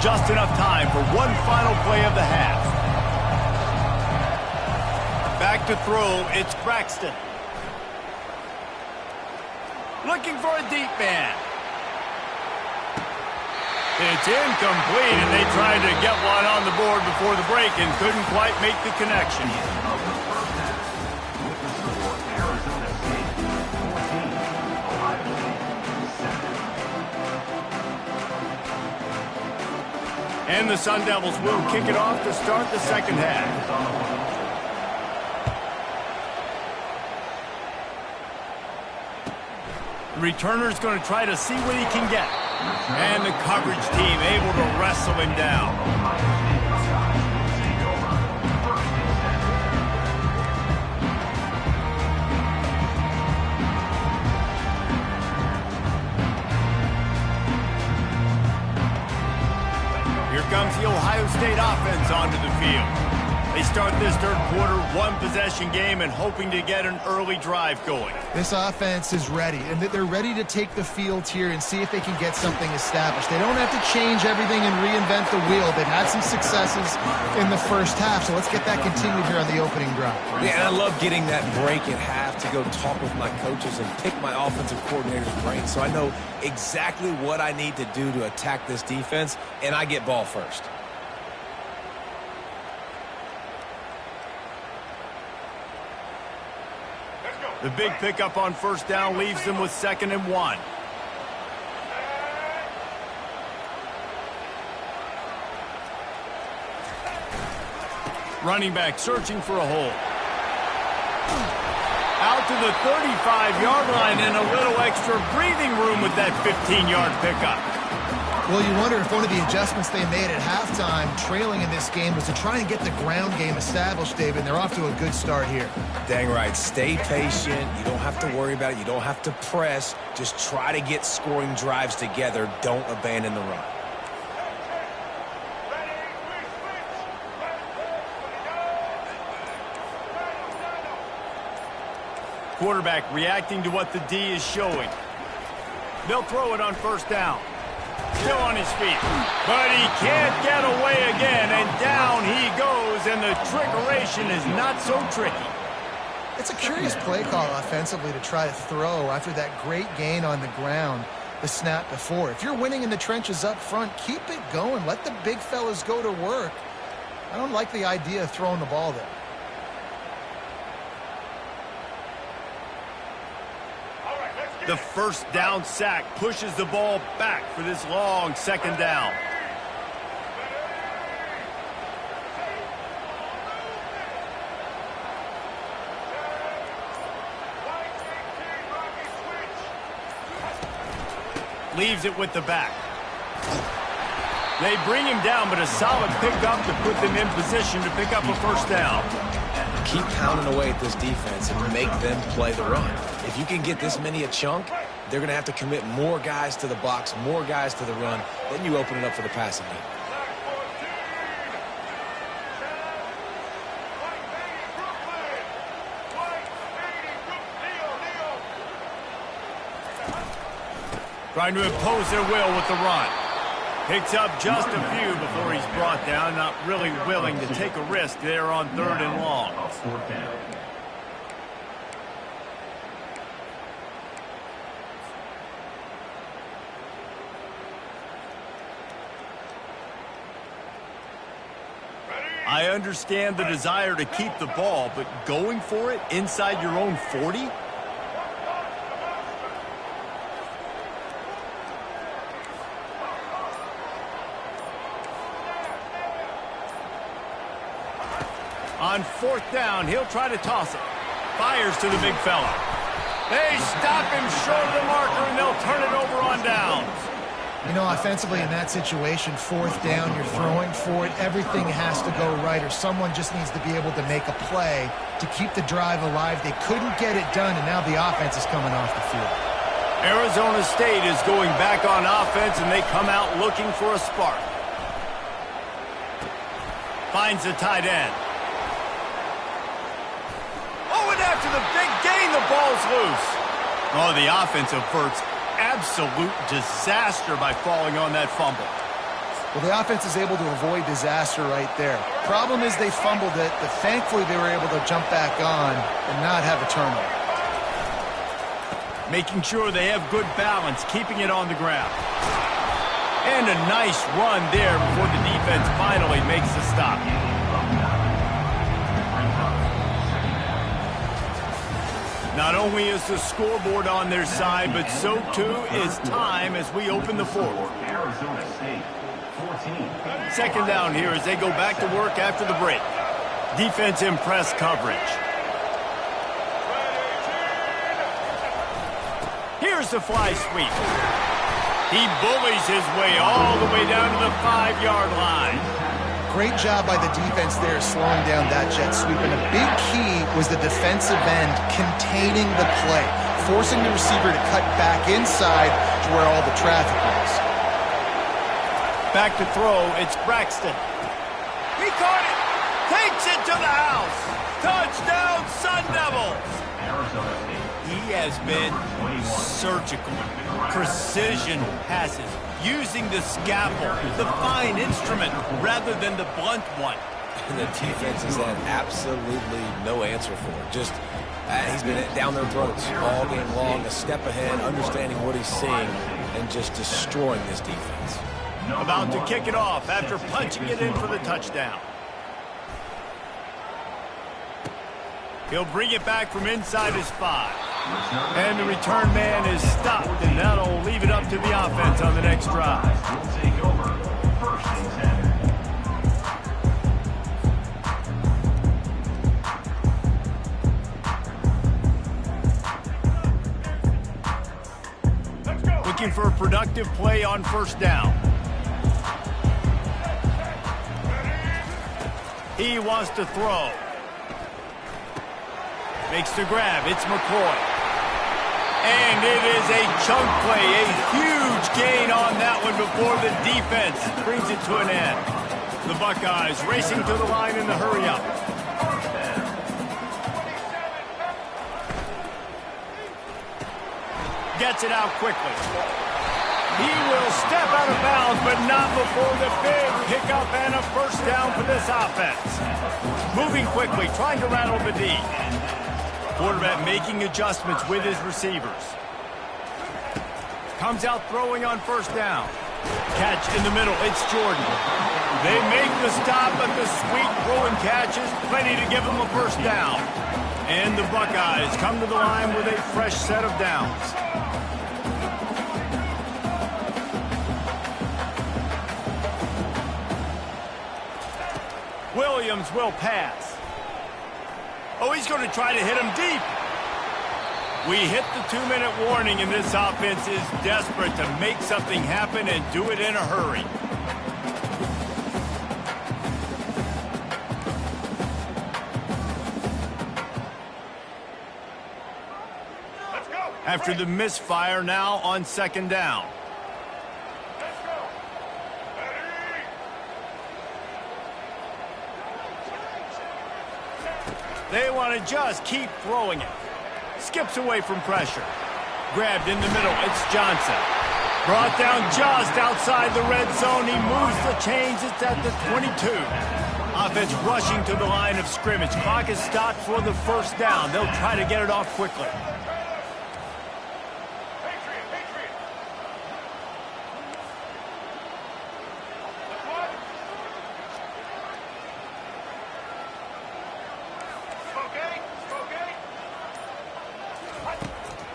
Just enough time for one final play of the half. Back to throw, it's Braxton. Looking for a deep man. It's incomplete, and they tried to get one on the board before the break and couldn't quite make the connection. And the Sun Devils will kick it off to start the second half. The returner's going to try to see what he can get. And the coverage team able to wrestle him down. Here comes the Ohio State offense onto the field. They start this third quarter, one-possession game, and hoping to get an early drive going.
This offense is ready, and they're ready to take the field here and see if they can get something established. They don't have to change everything and reinvent the wheel. They've had some successes in the first half, so let's get that continued here on the opening drive.
Yeah, and I love getting that break at half to go talk with my coaches and pick my offensive coordinator's brain so I know exactly what I need to do to attack this defense, and I get ball first.
The big pickup on first down leaves them with 2nd and 1. Running back searching for a hole. Out to the 35-yard line and a little extra breathing room with that 15-yard pickup.
Well, you wonder if one of the adjustments they made at halftime, trailing in this game, was to try and get the ground game established, David, and they're off to a good start here.
Dang right. Stay patient. You don't have to worry about it. You don't have to press. Just try to get scoring drives together. Don't abandon the run.
Quarterback reacting to what the D is showing. They'll throw it on first down. Still on his feet, but he can't get away again, and down he goes, and the trickeration is not so tricky.
It's a curious play call offensively to try to throw after that great gain on the ground the snap before. If you're winning in the trenches up front, keep it going. Let the big fellas go to work. I don't like the idea of throwing the ball there.
The first down sack pushes the ball back for this long 2nd down. Leaves it with the back. They bring him down, but a solid pickup to put them in position to pick up a first down.
Keep pounding away at this defense and make them play the run. If you can get this many a chunk, they're going to have to commit more guys to the box, more guys to the run. Then you open it up for the passing game.
Trying to impose their will with the run. Picks up just a few before he's brought down. Not really willing to take a risk there on 3rd and long. I understand the desire to keep the ball, but going for it inside your own 40? On 4th down, he'll try to toss it. Fires to the big fella. They stop him short of the marker, and they'll turn it over on downs.
You know, offensively in that situation, 4th down, you're throwing for it. Everything has to go right, or someone just needs to be able to make a play to keep the drive alive. They couldn't get it done, and now the offense is coming off the field.
Arizona State is going back on offense, and they come out looking for a spark. Finds the tight end. Oh, and after the big gain, the ball's loose. Oh, the offense averts absolute disaster by falling on that fumble.
Well, the offense is able to avoid disaster right there. Problem is they fumbled it, but thankfully they were able to jump back on and not have a turnover.
Making sure they have good balance, keeping it on the ground. And a nice run there before the defense finally makes the stop. Not only is the scoreboard on their side, but so too is time as we open the 4th. 2nd down here as they go back to work after the break. Defense in press coverage. Here's the fly sweep. He bullies his way all the way down to the 5-yard line.
Great job by the defense there slowing down that jet sweep. And a big key was the defensive end containing the play, forcing the receiver to cut back inside to where all the traffic was.
Back to throw, it's Braxton. He caught it! Takes it to the house! Touchdown, Sun Devils! He has been surgical. Precision passes. Using the scalpel, the fine instrument, rather than the blunt one.
And the defense has had absolutely no answer for it. Just, he's been down their throats all game long, a step ahead, understanding what he's seeing, and just destroying this defense.
About to kick it off after punching it in for the touchdown. He'll bring it back from inside his 5. And the return man is stopped, and that'll leave it up to the offense on the next drive. Looking for a productive play on 1st down. He wants to throw. Makes the grab. It's McCoy. And it is a chunk play, a huge gain on that one before the defense brings it to an end. The Buckeyes racing to the line in the hurry-up. Gets it out quickly. He will step out of bounds, but not before the big pickup and a 1st down for this offense. Moving quickly, trying to rattle the D. Quarterback making adjustments with his receivers. Comes out throwing on 1st down. Catch in the middle. It's Jordan. They make the stop, but the sweet throw and catch is plenty to give them a 1st down. And the Buckeyes come to the line with a fresh set of downs. Williams will pass. Oh, he's going to try to hit him deep. We hit the 2-minute warning, and this offense is desperate to make something happen and do it in a hurry. After the misfire, now on second down. They want to just keep throwing it. Skips away from pressure. Grabbed in the middle. It's Johnson. Brought down just outside the red zone. He moves the chains. It's at the 22. Offense rushing to the line of scrimmage. Clock is stopped for the first down. They'll try to get it off quickly.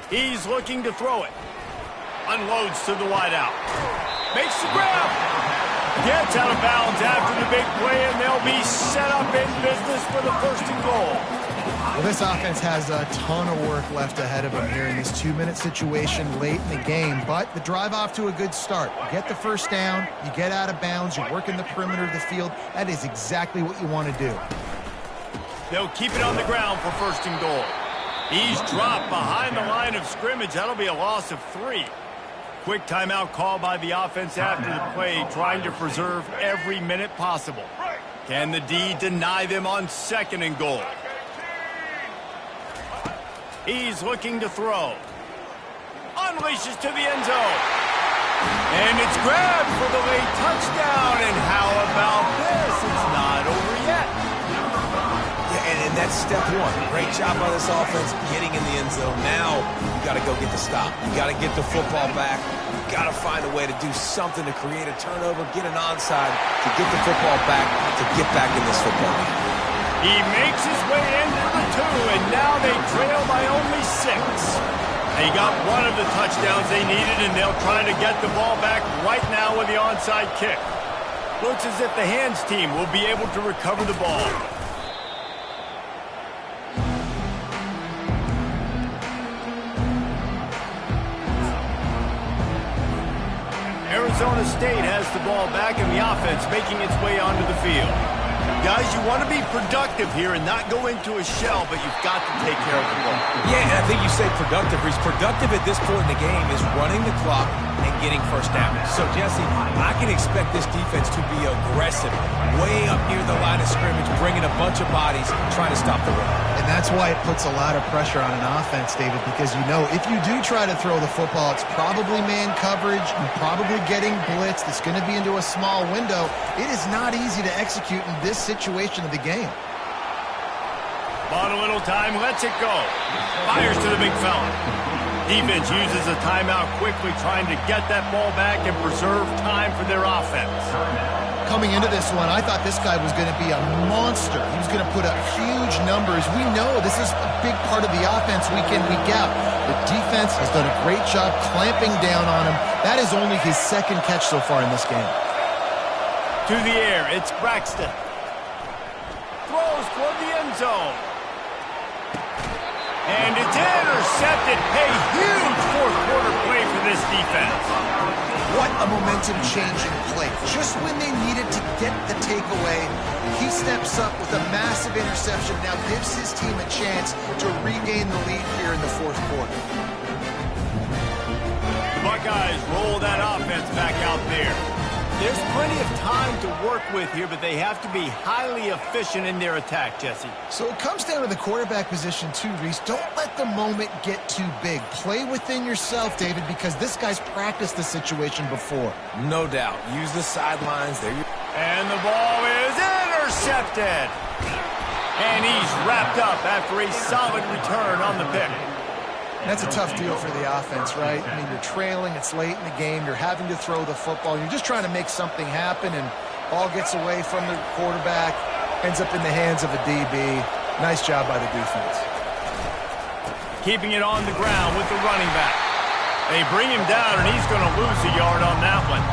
He's looking to throw it. Unloads to the wideout. Makes the grab. Gets out of bounds after the big play, and they'll be set up in business for the first and goal.
Well, this offense has a ton of work left ahead of them here in this 2-minute situation late in the game, but the drive off to a good start. You get the first down, you get out of bounds, you work in the perimeter of the field. That is exactly what you want to do.
They'll keep it on the ground for first and goal. He's dropped behind the line of scrimmage. That'll be a loss of 3. Quick timeout call by the offense after the play, trying to preserve every minute possible. Can the D deny them on second and goal? He's looking to throw. Unleashes to the end zone. And it's grabbed for the late touchdown. And how about this? It's not over yet.
And that's step one. Great job by this offense getting in the end zone. Now you got to go get the stop. You got to get the football back. You got to find a way to do something to create a turnover, get an onside, to get the football back, to get back in this football game.
He makes his way into the 2, and now they trail by only 6. They got one of the touchdowns they needed, and they'll try to get the ball back right now with the onside kick. Looks as if the hands team will be able to recover the ball. Arizona State has the ball back and the offense making its way onto the field. Guys, you want to be productive here and not go into a shell, but you've got to take care of the ball.
Yeah, and I think you say productive. He's productive at this point in the game is running the clock and getting first down. So, Jesse, I can expect this defense to be aggressive, way up near the line of scrimmage, bringing a bunch of bodies, trying to stop the run.
And that's why it puts a lot of pressure on an offense, David, because you know if you do try to throw the football, it's probably man coverage, you're probably getting blitzed, it's going to be into a small window. It is not easy to execute in this situation of the game.
Bought a little time, lets it go. Fires to the big fella. Defense uses a timeout quickly, trying to get that ball back and preserve time for their offense.
Coming into this one, I thought this guy was going to be a monster. He was going to put up huge numbers. We know this is a big part of the offense week in, week out. The defense has done a great job clamping down on him. That is only his second catch so far in this game.
To the air, it's Braxton. Throws toward the end zone. And it's intercepted. A huge fourth-quarter play for this defense.
What a momentum-changing play. Just when they needed to get the takeaway, he steps up with a massive interception. Now gives his team a chance to regain the lead here in the fourth quarter.
Buckeyes roll that offense back out there. There's plenty of time to work with here, but they have to be highly efficient in their attack, Jesse.
So it comes down to the quarterback position too, Reese. Don't let the moment get too big. Play within yourself, David, because this guy's practiced the situation before.
No doubt. Use the sidelines. There you go.
And the ball is intercepted. And he's wrapped up after a solid return on the pick.
That's a tough deal for the offense, right? I mean, you're trailing, it's late in the game, you're having to throw the football, you're just trying to make something happen, and ball gets away from the quarterback, ends up in the hands of a DB. Nice job by the defense.
Keeping it on the ground with the running back. They bring him down, and he's going to lose a yard on that one.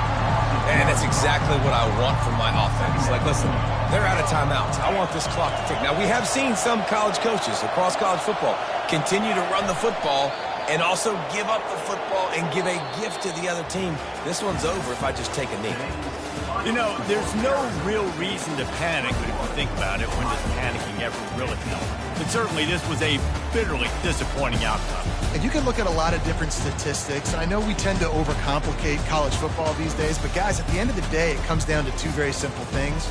And that's exactly what I want from my offense. Like, listen, they're out of timeouts. I want this clock to tick. Now, we have seen some college coaches across college football continue to run the football and also give up the football and give a gift to the other team. This one's over if I just take a knee.
You know, there's no real reason to panic, but if you think about it, when does panicking ever really help? But certainly this was a bitterly disappointing outcome.
And you can look at a lot of different statistics. I know we tend to overcomplicate college football these days, but guys, at the end of the day, it comes down to two very simple things.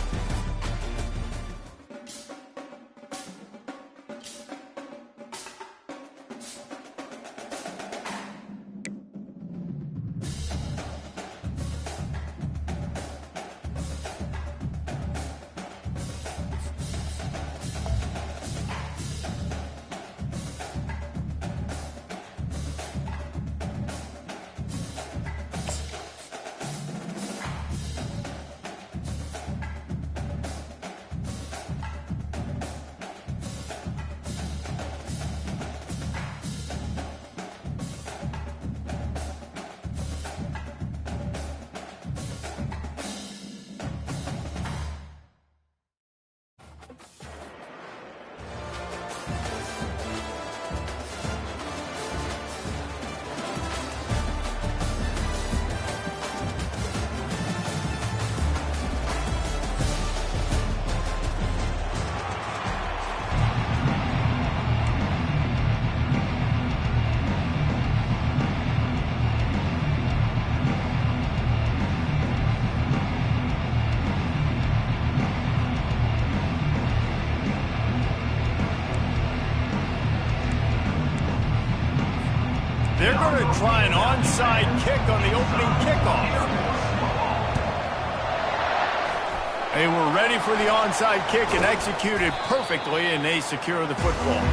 They're going to try an onside kick on the opening kickoff. They were ready for the onside kick and executed perfectly, and they secure the football.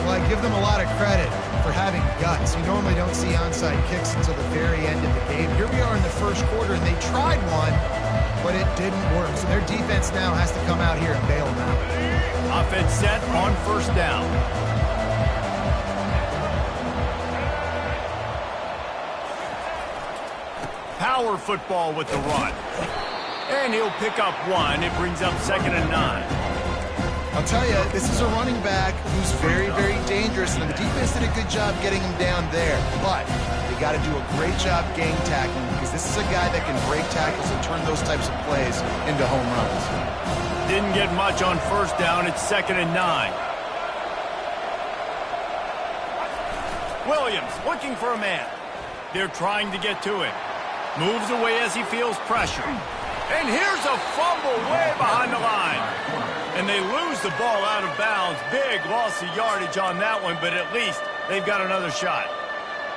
Well, I give them a lot of credit for having guts. You normally don't see onside kicks until the very end of the game. Here we are in the first quarter, and they tried one, but it didn't work. So their defense now has to come out here and bail them out.
Offense set on first down. Power football with the run. And he'll pick up one. It brings up 2nd and 9.
I'll tell you, this is a running back who's very, very dangerous, and the defense did a good job getting him down there. But they got to do a great job gang tackling, because this is a guy that can break tackles and turn those types of plays into home runs.
Didn't get much on first down. It's 2nd and 9. Williams looking for a man. They're trying to get to it. Moves away as he feels pressure. And here's a fumble way behind the line. And they lose the ball out of bounds. Big loss of yardage on that one, but at least they've got another shot.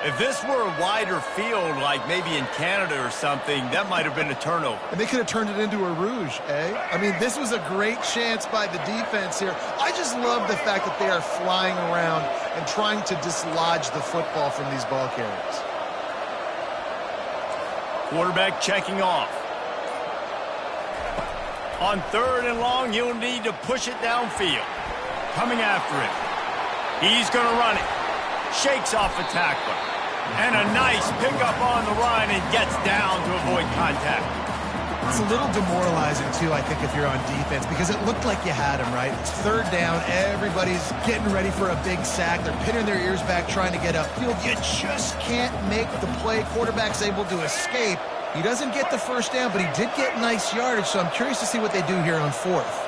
If this were a wider field, like maybe in Canada or something, that might have been a turnover.
And they could have turned it into a rouge, eh? I mean, this was a great chance by the defense here. I just love the fact that they are flying around and trying to dislodge the football from these ball carriers.
Quarterback checking off. On 3rd and long, he'll need to push it downfield. Coming after it. He's going to run it. Shakes off a tackler. And a nice pickup on the run and gets down to avoid contact.
It's a little demoralizing, too, I think, if you're on defense, because it looked like you had him, right? It's 3rd down. Everybody's getting ready for a big sack. They're pinning their ears back trying to get upfield. You just can't make the play. Quarterback's able to escape. He doesn't get the first down, but he did get nice yardage, so I'm curious to see what they do here on 4th.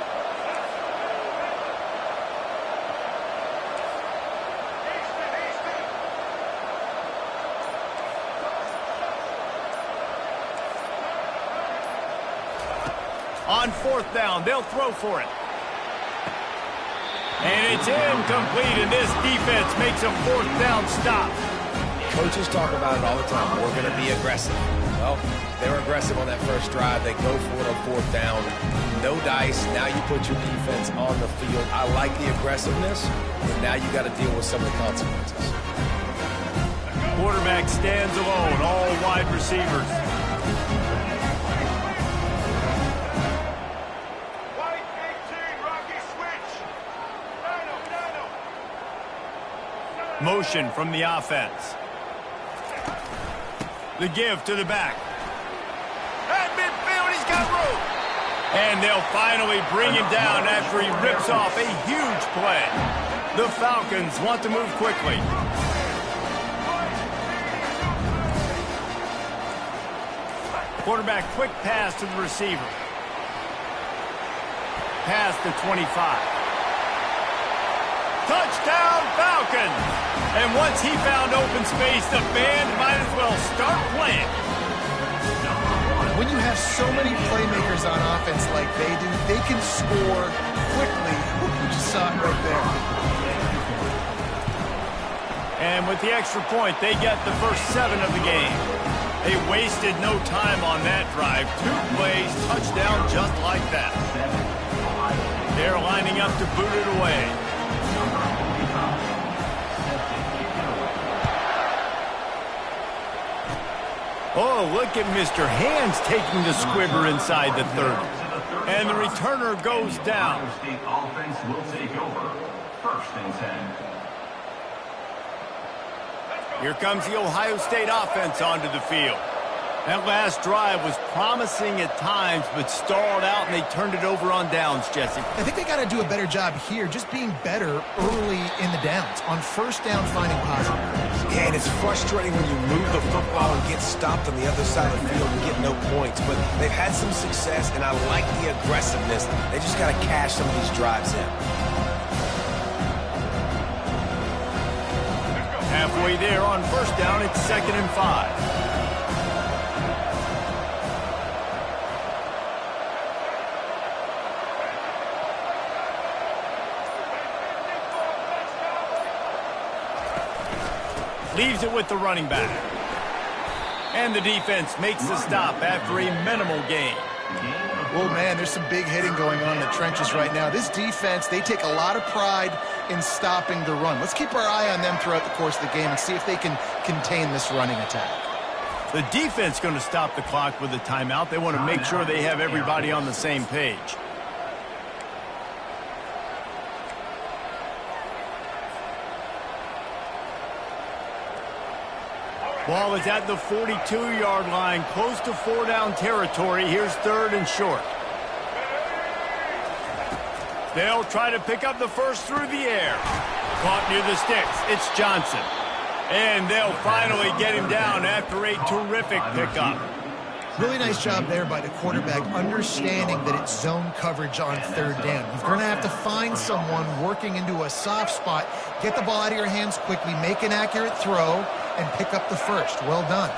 On 4th down, they'll throw for it. And it's incomplete, and this defense makes a 4th down stop.
Coaches talk about it all the time. We're going to be aggressive. Well, they were aggressive on that first drive. They go for it on 4th down. No dice. Now you put your defense on the field. I like the aggressiveness, but now you got to deal with some of the consequences.
Quarterback stands alone, all wide receivers. Motion from the offense. The give to the back. At midfield, he's got room. And they'll finally bring him down after he rips off a huge play. The Falcons want to move quickly. Quarterback quick pass to the receiver. Pass to 25. Touchdown Falcons! And once he found open space, the band might as well start playing.
When you have so many playmakers on offense like they do, they can score quickly. You just saw it right there.
And with the extra point, they get the first 7 of the game. They wasted no time on that drive. 2 plays, touchdown just like that. They're lining up to boot it away. Oh, look at Mr. Hands taking the squibber inside the 30. And the returner goes down.
Ohio State offense will take over. 1st and 10.
Here comes the Ohio State offense onto the field. That last drive was promising at times, but stalled out, and they turned it over on downs, Jesse.
I think they got to do a better job here, just being better early in the downs. On 1st down, finding positive.
Yeah, and it's frustrating when you move the football and get stopped on the other side of the field and get no points. But they've had some success, and I like the aggressiveness. They just got to cash some of these drives in.
Halfway there on 1st down, it's 2nd and 5. Leaves it with the running back. And the defense makes the stop after a minimal gain.
Well, man, there's some big hitting going on in the trenches right now. This defense, they take a lot of pride in stopping the run. Let's keep our eye on them throughout the course of the game and see if they can contain this running attack.
The defense going to stop the clock with a timeout. They want to make sure they have everybody on the same page. Ball is at the 42-yard line, close to 4-down territory. Here's 3rd and short. They'll try to pick up the first through the air. Caught near the sticks. It's Johnson. And they'll finally get him down after a terrific pickup.
Really nice job there by the quarterback, understanding that it's zone coverage on 3rd down. You're going to have to find someone working into a soft spot, get the ball out of your hands quickly, make an accurate throw, and pick up the first. Well done.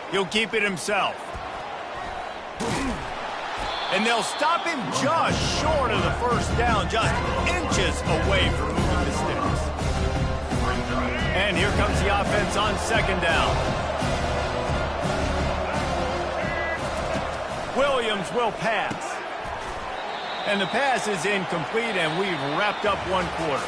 He'll keep it himself. And they'll stop him just short of the 1st down, just inches away from moving the sticks. And here comes the offense on 2nd down. Williams will pass. And the pass is incomplete, and we've wrapped up 1 quarter.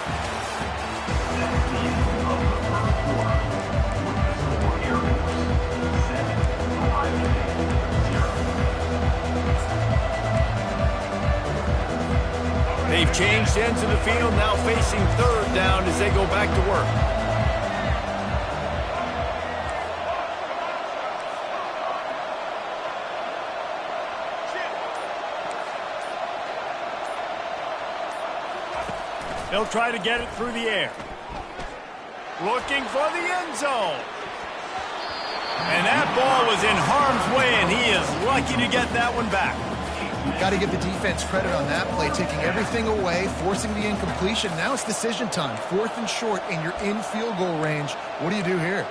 They've changed ends of the field, now facing 3rd down as they go back to work. They'll try to get it through the air. Looking for the end zone. And that ball was in harm's way, and he is lucky to get that one back.
Got to give the defense credit on that play, taking everything away, forcing the incompletion. Now it's decision time. 4th and short, and you're in field goal range. What do you do here?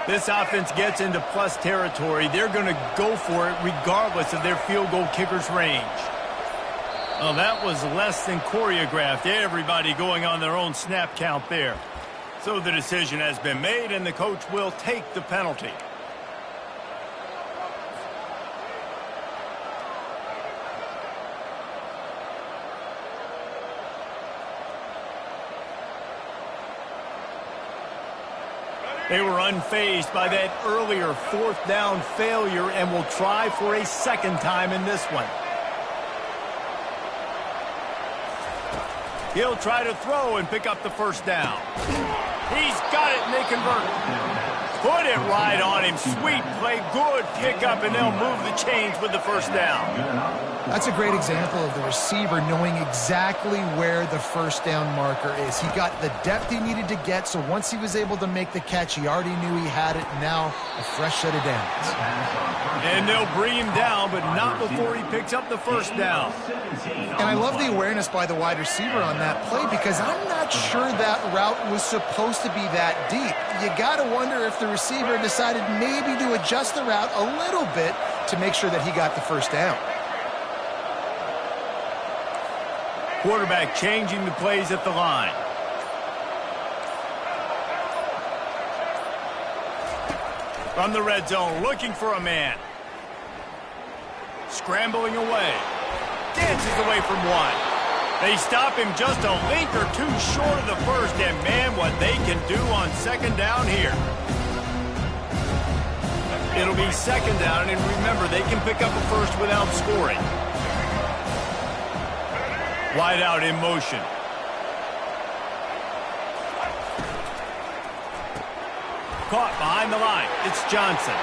This offense gets into plus territory. They're going to go for it regardless of their field goal kicker's range. Oh, that was less than choreographed. Everybody going on their own snap count there. So the decision has been made, and the coach will take the penalty. They were unfazed by that earlier 4th down failure and will try for a 2nd time in this one. He'll try to throw and pick up the 1st down. He's got it, and they convert. Put it right on him. Sweet play, good pickup, and they'll move the chains with the first down.
That's a great example of the receiver knowing exactly where the first down marker is. He got the depth he needed to get, so once he was able to make the catch, he already knew he had it. Now, a fresh set of downs.
And they'll bring him down, but not before he picks up the first down.
And I love the awareness by the wide receiver on that play because I'm not sure that route was supposed to be that deep. You got to wonder if the receiver decided maybe to adjust the route a little bit to make sure that he got the first down.
Quarterback changing the plays at the line. From the red zone, looking for a man. Scrambling away. Dances away from one. They stop him just a link or two short of the first, and man, what they can do on second down here. It'll be second down, and remember, they can pick up a first without scoring. Wide out in motion. Caught behind the line. It's Johnson.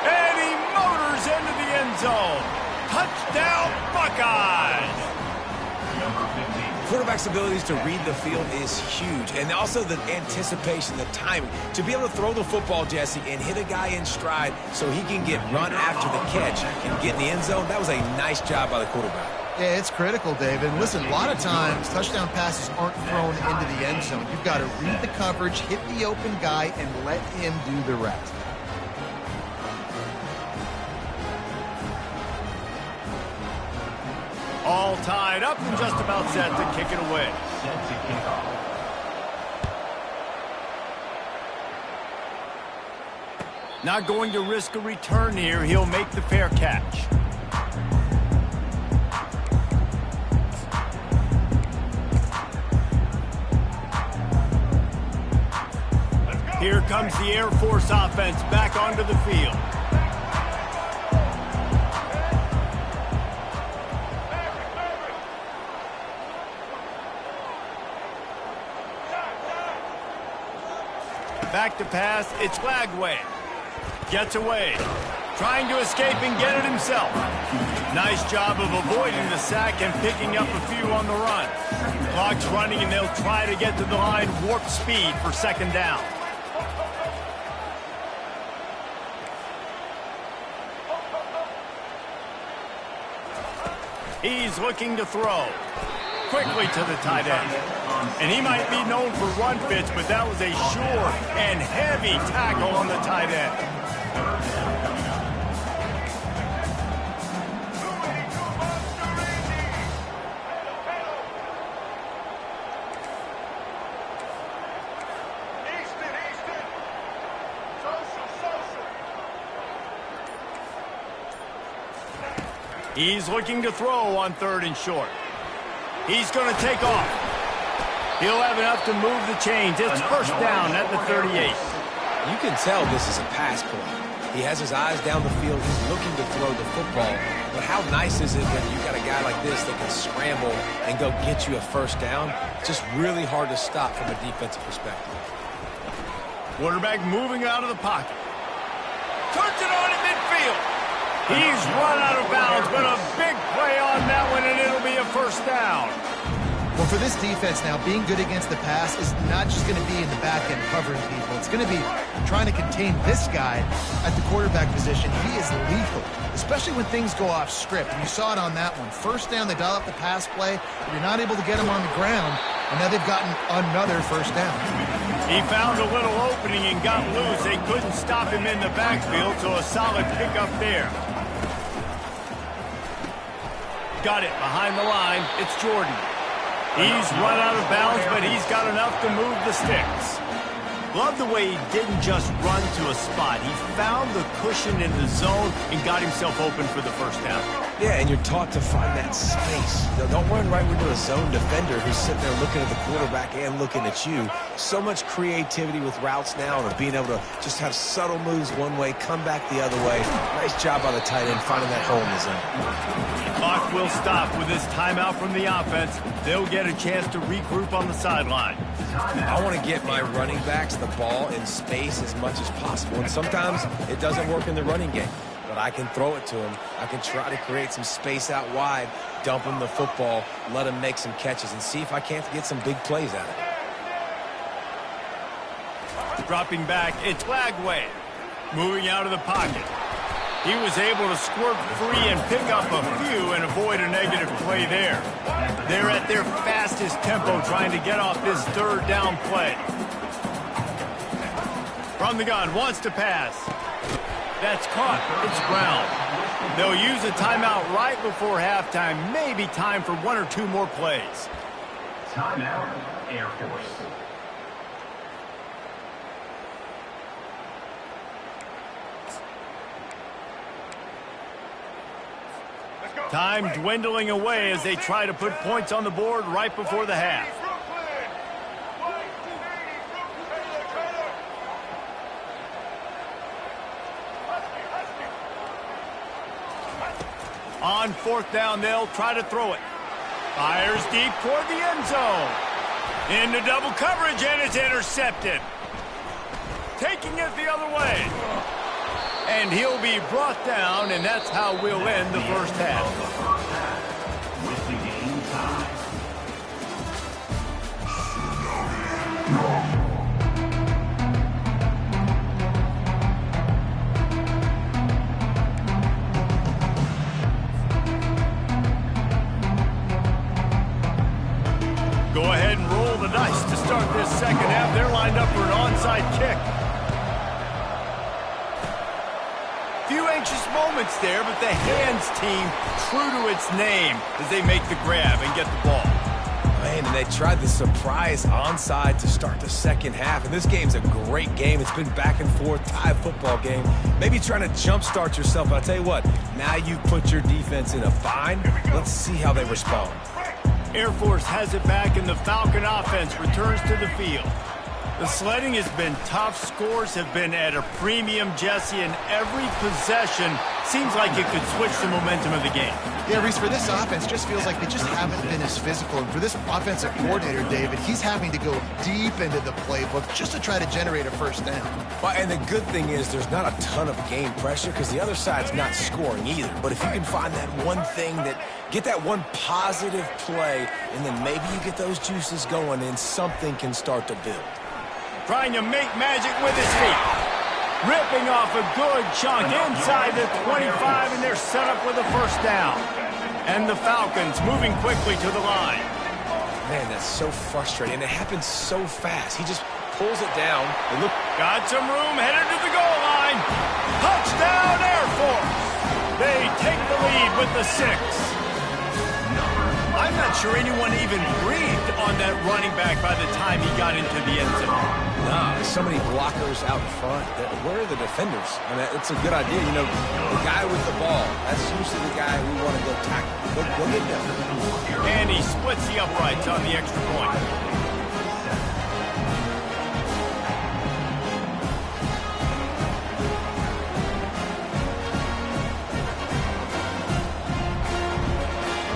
And he motors into the end zone. Touchdown, Buckeyes!
Quarterback's abilities to read the field is huge, and also the anticipation, the timing. To be able to throw the football, Jesse, and hit a guy in stride so he can get run after the catch and get in the end zone, that was a nice job by the quarterback.
Yeah, it's critical, David. And listen, a lot of times touchdown passes aren't thrown into the end zone. You've got to read the coverage, hit the open guy, and let him do the rest.
All tied up and just about set to kick it away.
Set to kick off.
Not going to risk a return here. He'll make the fair catch. Here comes the Air Force offense back onto the field. Back to pass, it's Lagway. Gets away. Trying to escape and get it himself. Nice job of avoiding the sack and picking up a few on the run. Clock's running and they'll try to get to the line warp speed for second down. He's looking to throw. Quickly to the tight end. And he might be known for run fits, but that was a sure and heavy tackle on the tight end. He's looking to throw on third and short. He's going to take off. He'll have enough to move the chains. It's first down at the 38.
You can tell this is a pass play. He has his eyes down the field. He's looking to throw the football. But how nice is it when you got a guy like this that can scramble and go get you a first down? Just really hard to stop from a defensive perspective.
Quarterback moving out of the pocket. Turns it on at midfield. He's run out of bounds, but a big play on that one, and it'll be a first down.
Well, for this defense now, being good against the pass is not just going to be in the back end covering people. It's going to be trying to contain this guy at the quarterback position. He is lethal, especially when things go off script. And you saw it on that one. First down, they dial up the pass play. You're not able to get him on the ground, and now they've gotten another first down.
He found a little opening and got loose. They couldn't stop him in the backfield, so a solid pickup there. Got it behind the line. It's Jordan. He's run out of bounds, but he's got enough to move the sticks. Love the way he didn't just run to a spot. He found the cushion in the zone and got himself open for the first down.
Yeah, and you're taught to find that space. Don't run right into a zone defender who's sitting there looking at the quarterback and looking at you. So much creativity with routes now and being able to just have subtle moves one way, come back the other way. Nice job by the tight end finding that hole in the zone.
Clock will stop with this timeout from the offense. They'll get a chance to regroup on the sideline.
I want to get my running backs the ball in space as much as possible, and sometimes it doesn't work in the running game. But I can throw it to him. I can try to create some space out wide, dump him the football, let him make some catches, and see if I can't get some big plays out of it.
Dropping back, it's Lagway. Moving out of the pocket. He was able to squirt free and pick up a few and avoid a negative play there. They're at their fastest tempo trying to get off this third down play. From the gun, wants to pass. That's caught. It's Brown. They'll use a timeout right before halftime. Maybe time for one or two more plays.
Timeout, Air Force.
Time dwindling away as they try to put points on the board right before the half. On fourth down, they'll try to throw it. Fires deep toward the end zone. Into double coverage, and it's intercepted. Taking it the other way. And he'll be brought down, and that's how we'll end the first half.
With the game tied.
Go ahead and roll the dice to start this second half. They're lined up for an onside kick. Few anxious moments there, but the hands team true to its name as they make the grab and get the ball.
Man, and they tried the surprise onside to start the second half. And this game's a great game. It's been back and forth, tie football game. Maybe trying to jumpstart yourself. But I'll tell you what, now you've put your defense in a bind. Let's see how they respond.
Air Force has it back, and the Falcon offense returns to the field. The sledding has been tough. Scores have been at a premium, Jesse, and every possession seems like it could switch the momentum of the game.
Yeah, Reese, for this offense, just feels like they just haven't been as physical. And for this offensive coordinator, David, he's having to go deep into the playbook just to try to generate a first down.
Well, and the good thing is there's not a ton of game pressure because the other side's not scoring either. But if you can find that one thing get that one positive play, and then maybe you get those juices going, and something can start to build.
Trying to make magic with his feet. Ripping off a good chunk inside the 25, and they're set up with a first down. And the Falcons moving quickly to the line.
Man, that's so frustrating. It happens so fast. He just pulls it down. And look,
got some room, headed to the goal line. Touchdown, Air Force. They take the lead with the 6. I'm not sure anyone even breathed on that running back by the time he got into the end zone.
Nah, so many blockers out in front. Where are the defenders? I mean, it's a good idea. You know, the guy with the ball, that's usually the guy we want to go tackle. Go get them.
And he splits the uprights on the extra point.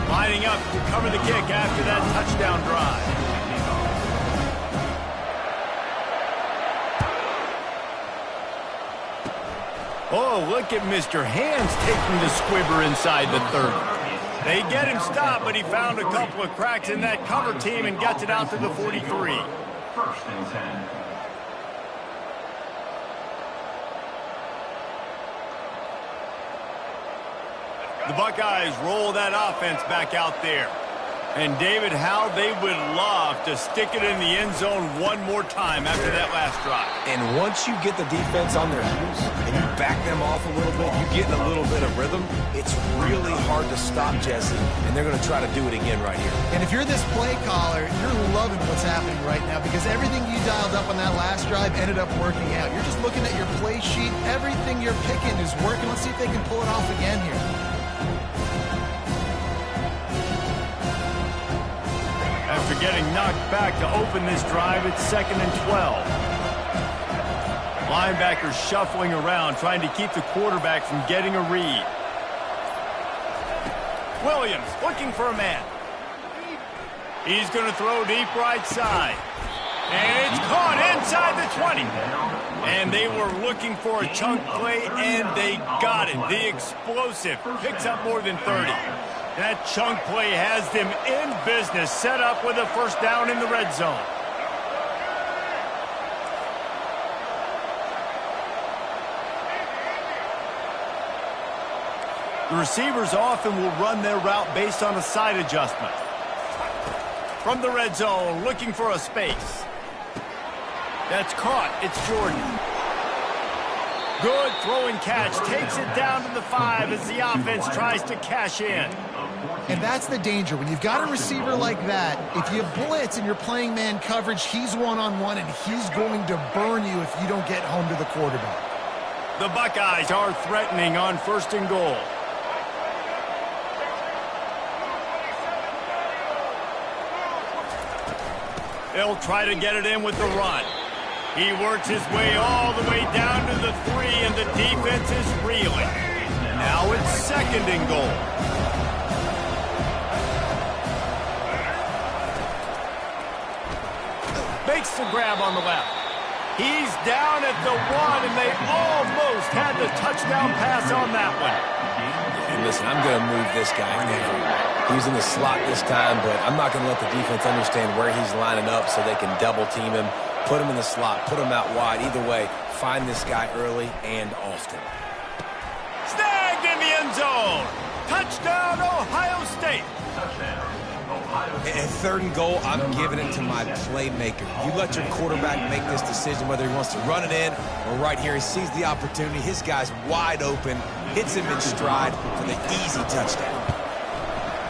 Lining up to cover the kick after that touchdown drive. Oh, look at Mr. Hands taking the squibber inside the 30. They get him stopped, but he found a couple of cracks in that cover team and gets it out to the 43.
First and 10.
The Buckeyes roll that offense back out there. And David, how they would love to stick it in the end zone one more time after that last drive.
And once you get the defense on their heels and you back them off a little bit, you get in a little bit of rhythm, it's really hard to stop, Jesse, and they're going to try to do it again right here.
And if you're this play caller, you're loving what's happening right now because everything you dialed up on that last drive ended up working out. You're just looking at your play sheet. Everything you're picking is working. Let's see if they can pull it off again here.
after getting knocked back to open this drive at 2nd and 12. Linebackers shuffling around, trying to keep the quarterback from getting a read. Williams looking for a man. He's going to throw deep right side. And it's caught inside the 20. And they were looking for a chunk play, and they got it. The explosive picks up more than 30. That chunk play has them in business, set up with a first down in the red zone. The receivers often will run their route based on a side adjustment. From the red zone, looking for a space. That's caught. It's Jordan. Good throwing catch. Takes it down to the 5 as the offense tries to cash in.
And that's the danger. When you've got a receiver like that, if you blitz and you're playing man coverage, he's one-on-one, and he's going to burn you if you don't get home to the quarterback.
The Buckeyes are threatening on 1st and goal. They'll try to get it in with the run. He works his way all the way down to the 3, and the defense is reeling. Now it's 2nd and goal. Makes the grab on the left. He's down at the 1, and they almost had the touchdown pass on that one.
And listen, I'm going to move this guy everywhere. He's in the slot this time, but I'm not going to let the defense understand where he's lining up so they can double team him, put him in the slot, put him out wide. Either way, find this guy early and often.
Snagged in the end zone. Touchdown, Ohio State.
At 3rd and goal, I'm giving it to my playmaker. You let your quarterback make this decision whether he wants to run it in or right here. He sees the opportunity. His guy's wide open, hits him in stride for the easy touchdown.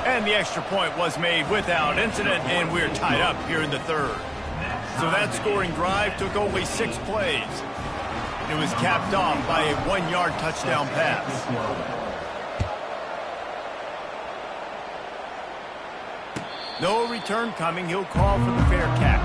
And the extra point was made without incident, and we're tied up here in the 3rd. So that scoring drive took only 6 plays. It was capped off by a 1-yard touchdown pass. No return coming. He'll call for the fair catch.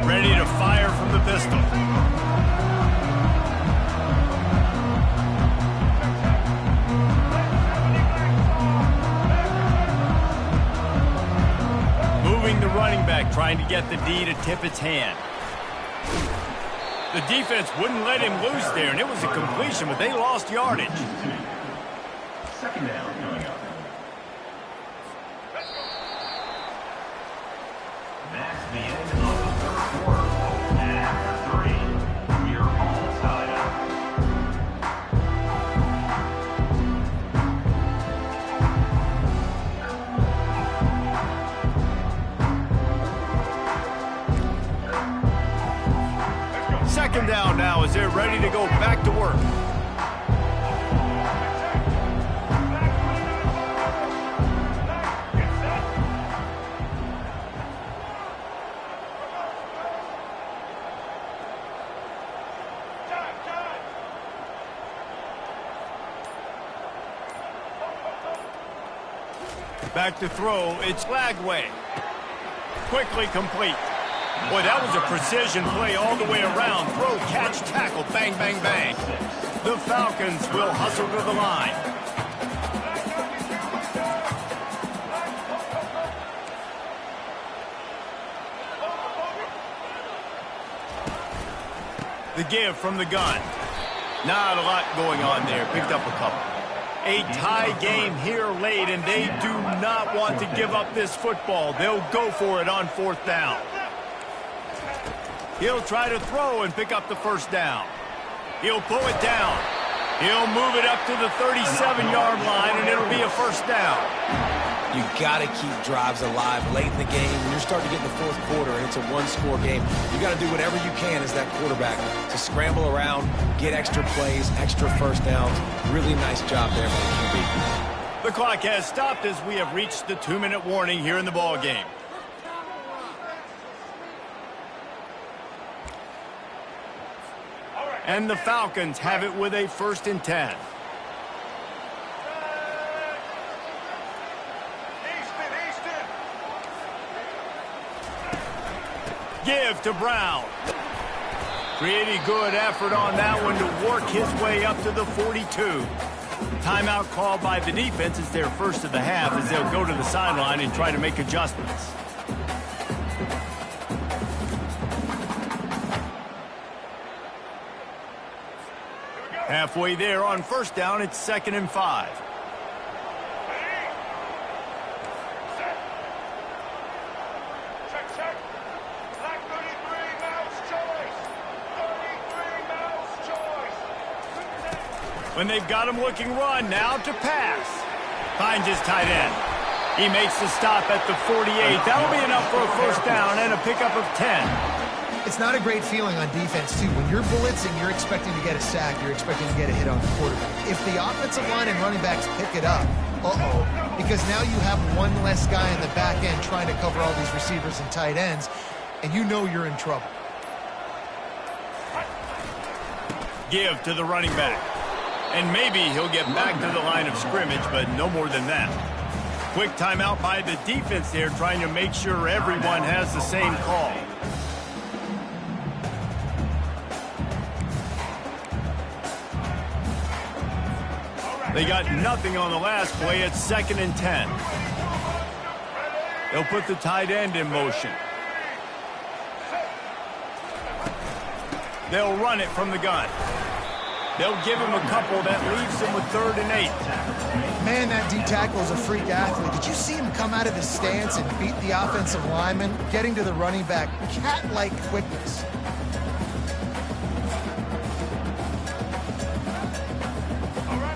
Ready to fire from the pistol. Moving the running back, trying to get the D to tip its hand. The defense wouldn't let him loose there, and it was a completion, but they lost yardage.
2nd down coming up. That's the end of the 3rd quarter. And after 3, we are all tied up.
Second down now as they're ready to go back to work. Back to throw, it's Lagway. Quickly complete. Boy, that was a precision play all the way around. Throw, catch, tackle, bang, bang, bang. The Falcons will hustle to the line. The give from the gun. Not a lot going on there. Picked up a couple. A tie game here late, and they do not want to give up this football. They'll go for it on 4th down. He'll try to throw and pick up the first down. He'll pull it down. He'll move it up to the 37-yard line, and it'll be a first down.
You got to keep drives alive late in the game. When you're starting to get in the 4th quarter and it's a 1-score game, you got to do whatever you can as that quarterback to scramble around, get extra plays, extra first downs. Really nice job there by the QB.
The clock has stopped as we have reached the 2-minute warning here in the ball game. And the Falcons have it with a 1st and 10. Give to Brown. Pretty good effort on that one to work his way up to the 42. Timeout called by the defense is their first of the half as they'll go to the sideline and try to make adjustments. Halfway there on 1st down, it's 2nd and 5. When they've got him looking run, now to pass. Finds his tight end. He makes the stop at the 48. That'll be enough for a 1st down and a pickup of 10.
It's not a great feeling on defense, too. When you're blitzing, you're expecting to get a sack. You're expecting to get a hit on the quarterback. If the offensive line and running backs pick it up, because now you have one less guy in the back end trying to cover all these receivers and tight ends, and you know you're in trouble.
Give to the running back. And maybe he'll get back to the line of scrimmage, but no more than that. Quick timeout by the defense there, trying to make sure everyone has the same call. They got nothing on the last play. It's 2nd and 10. They'll put the tight end in motion. They'll run it from the gun. They'll give him a couple that leaves him with 3rd and 8.
Man, that D-tackle is a freak athlete. Did you see him come out of his stance and beat the offensive lineman, getting to the running back? Cat-like quickness.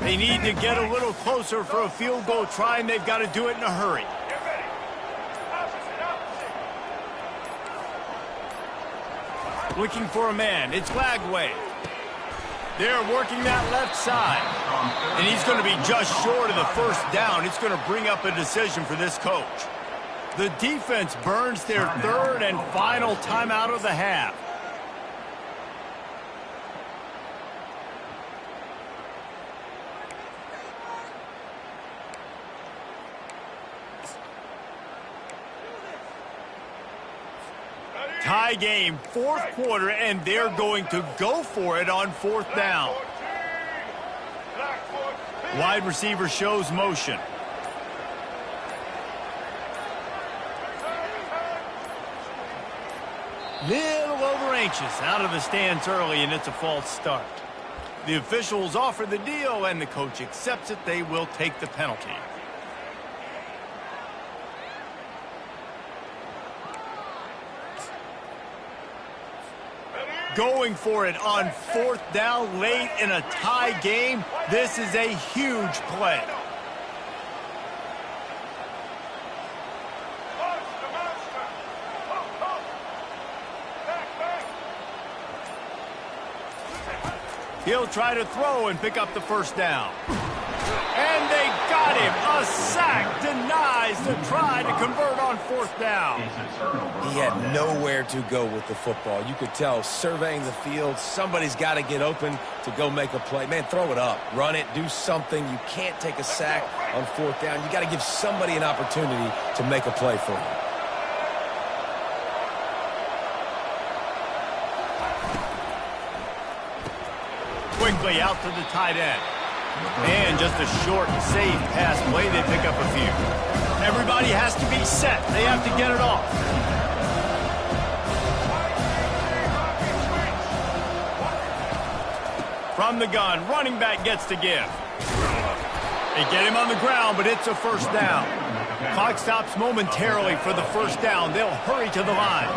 They need to get a little closer for a field goal try, and they've got to do it in a hurry. Looking for a man. It's Lagway. They're working that left side. And he's going to be just short of the 1st down. It's going to bring up a decision for this coach. The defense burns their 3rd and final timeout of the half. Tie game, 4th quarter, and they're going to go for it on 4th down. Wide receiver shows motion. Little over anxious, out of the stance early, and it's a false start. The officials offer the deal, and the coach accepts it. They will take the penalty. Going for it on 4th down late in a tie game. This is a huge play. He'll try to throw and pick up the 1st down. And they got him. A sack denies the try to convert on 4th down.
He had nowhere to go with the football. You could tell, surveying the field, somebody's got to get open to go make a play. Man, throw it up. Run it. Do something. You can't take a sack on 4th down. You got to give somebody an opportunity to make a play for you.
Quickly out to the tight end. And just a short, safe pass play. They pick up a few. Everybody has to be set. They have to get it off. From the gun, running back gets to give. They get him on the ground, but it's a 1st down. Clock stops momentarily for the 1st down. They'll hurry to the line.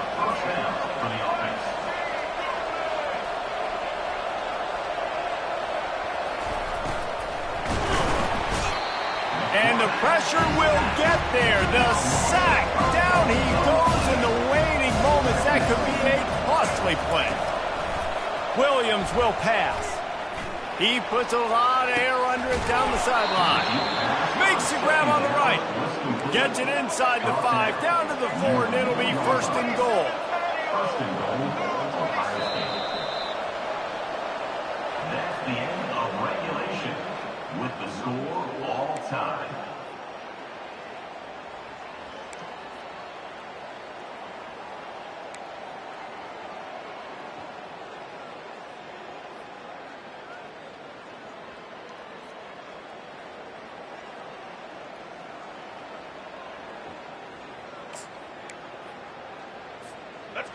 And the pressure will get there. The sack. Down he goes in the waning moments. That could be a costly play. Williams will pass. He puts a lot of air under it down the sideline. Makes the grab on the right. Gets it inside the 5, down to the 4, and it'll be 1st and goal.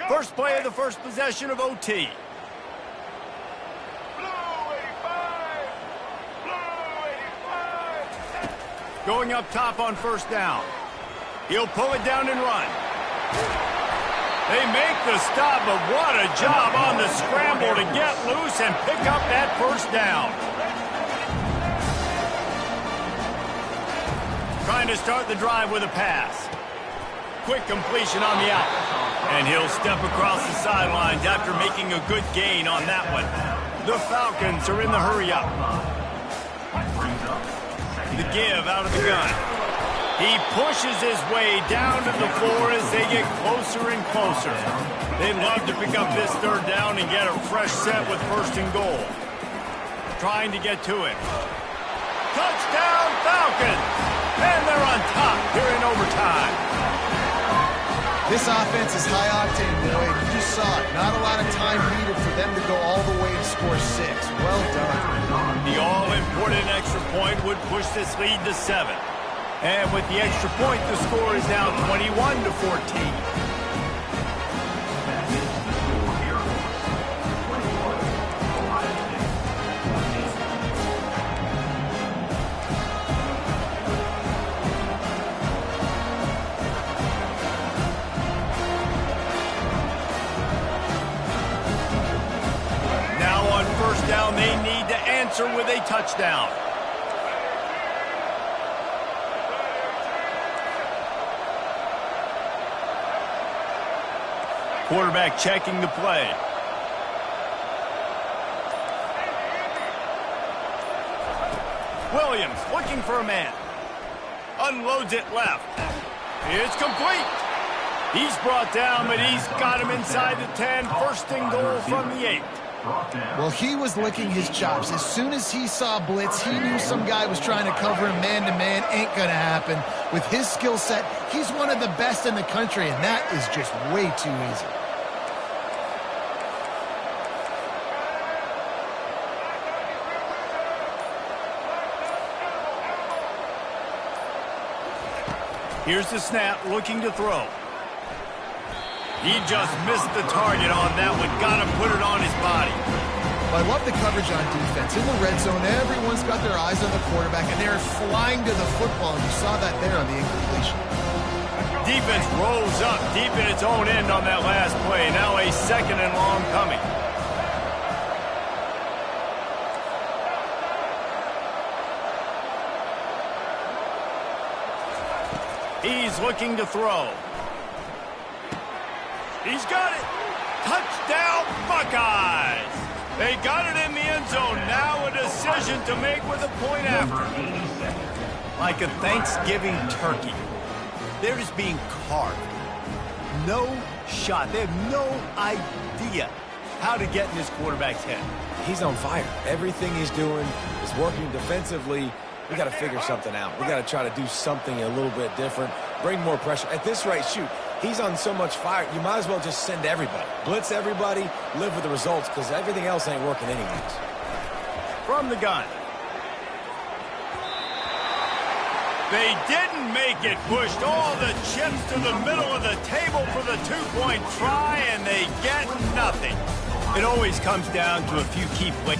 First play of the first possession of OT. Going up top on first down. He'll pull it down and run. They make the stop, but what a job on the scramble to get loose and pick up that first down. Trying to start the drive with a pass. Quick completion on the out. And he'll step across the sidelines after making a good gain on that one. The Falcons are in the hurry-up. The give out of the gun. He pushes his way down to the floor as they get closer and closer. They'd love to pick up this third down and get a fresh set with first and goal. Trying to get to it. Touchdown, Falcons! And they're on top here in overtime.
This offense is high octane, boy. You just saw it. Not a lot of time needed for them to go all the way and score 6. Well done.
The all-important extra point would push this lead to 7. And with the extra point, the score is now 21-14. Down, they need to answer with a touchdown. Quarterback checking the play. Williams looking for a man. Unloads it left. It's complete. He's brought down, but he's got him inside the 10. First and goal from the 8.
Well, he was licking his chops. As soon as he saw blitz, he knew some guy was trying to cover him man-to-man. Ain't gonna happen. With his skill set, he's one of the best in the country, and that is just way too easy.
Here's the snap, looking to throw. He just missed the target on that one. Got to put it on his body.
Well, I love the coverage on defense. In the red zone, everyone's got their eyes on the quarterback, and they're flying to the football. And you saw that there on the incompletion.
Defense rolls up deep in its own end on that last play. Now a second and long coming. He's looking to throw. He's got it. Touchdown, Buckeyes. They got it in the end zone. Now a decision to make with a point after. Like a Thanksgiving turkey. They're just being carved. No shot. They have no idea how to get in this quarterback's head.
He's on fire. Everything he's doing is working defensively. We got to figure something out. We got to try to do something a little bit different. Bring more pressure. At this rate, shoot. He's on so much fire, you might as well just send everybody. Blitz everybody, live with the results, because everything else ain't working anyways.
From the gun. They didn't make it. Pushed all the chips to the middle of the table for the two-point try, and they get nothing. It always comes down to a few key plays.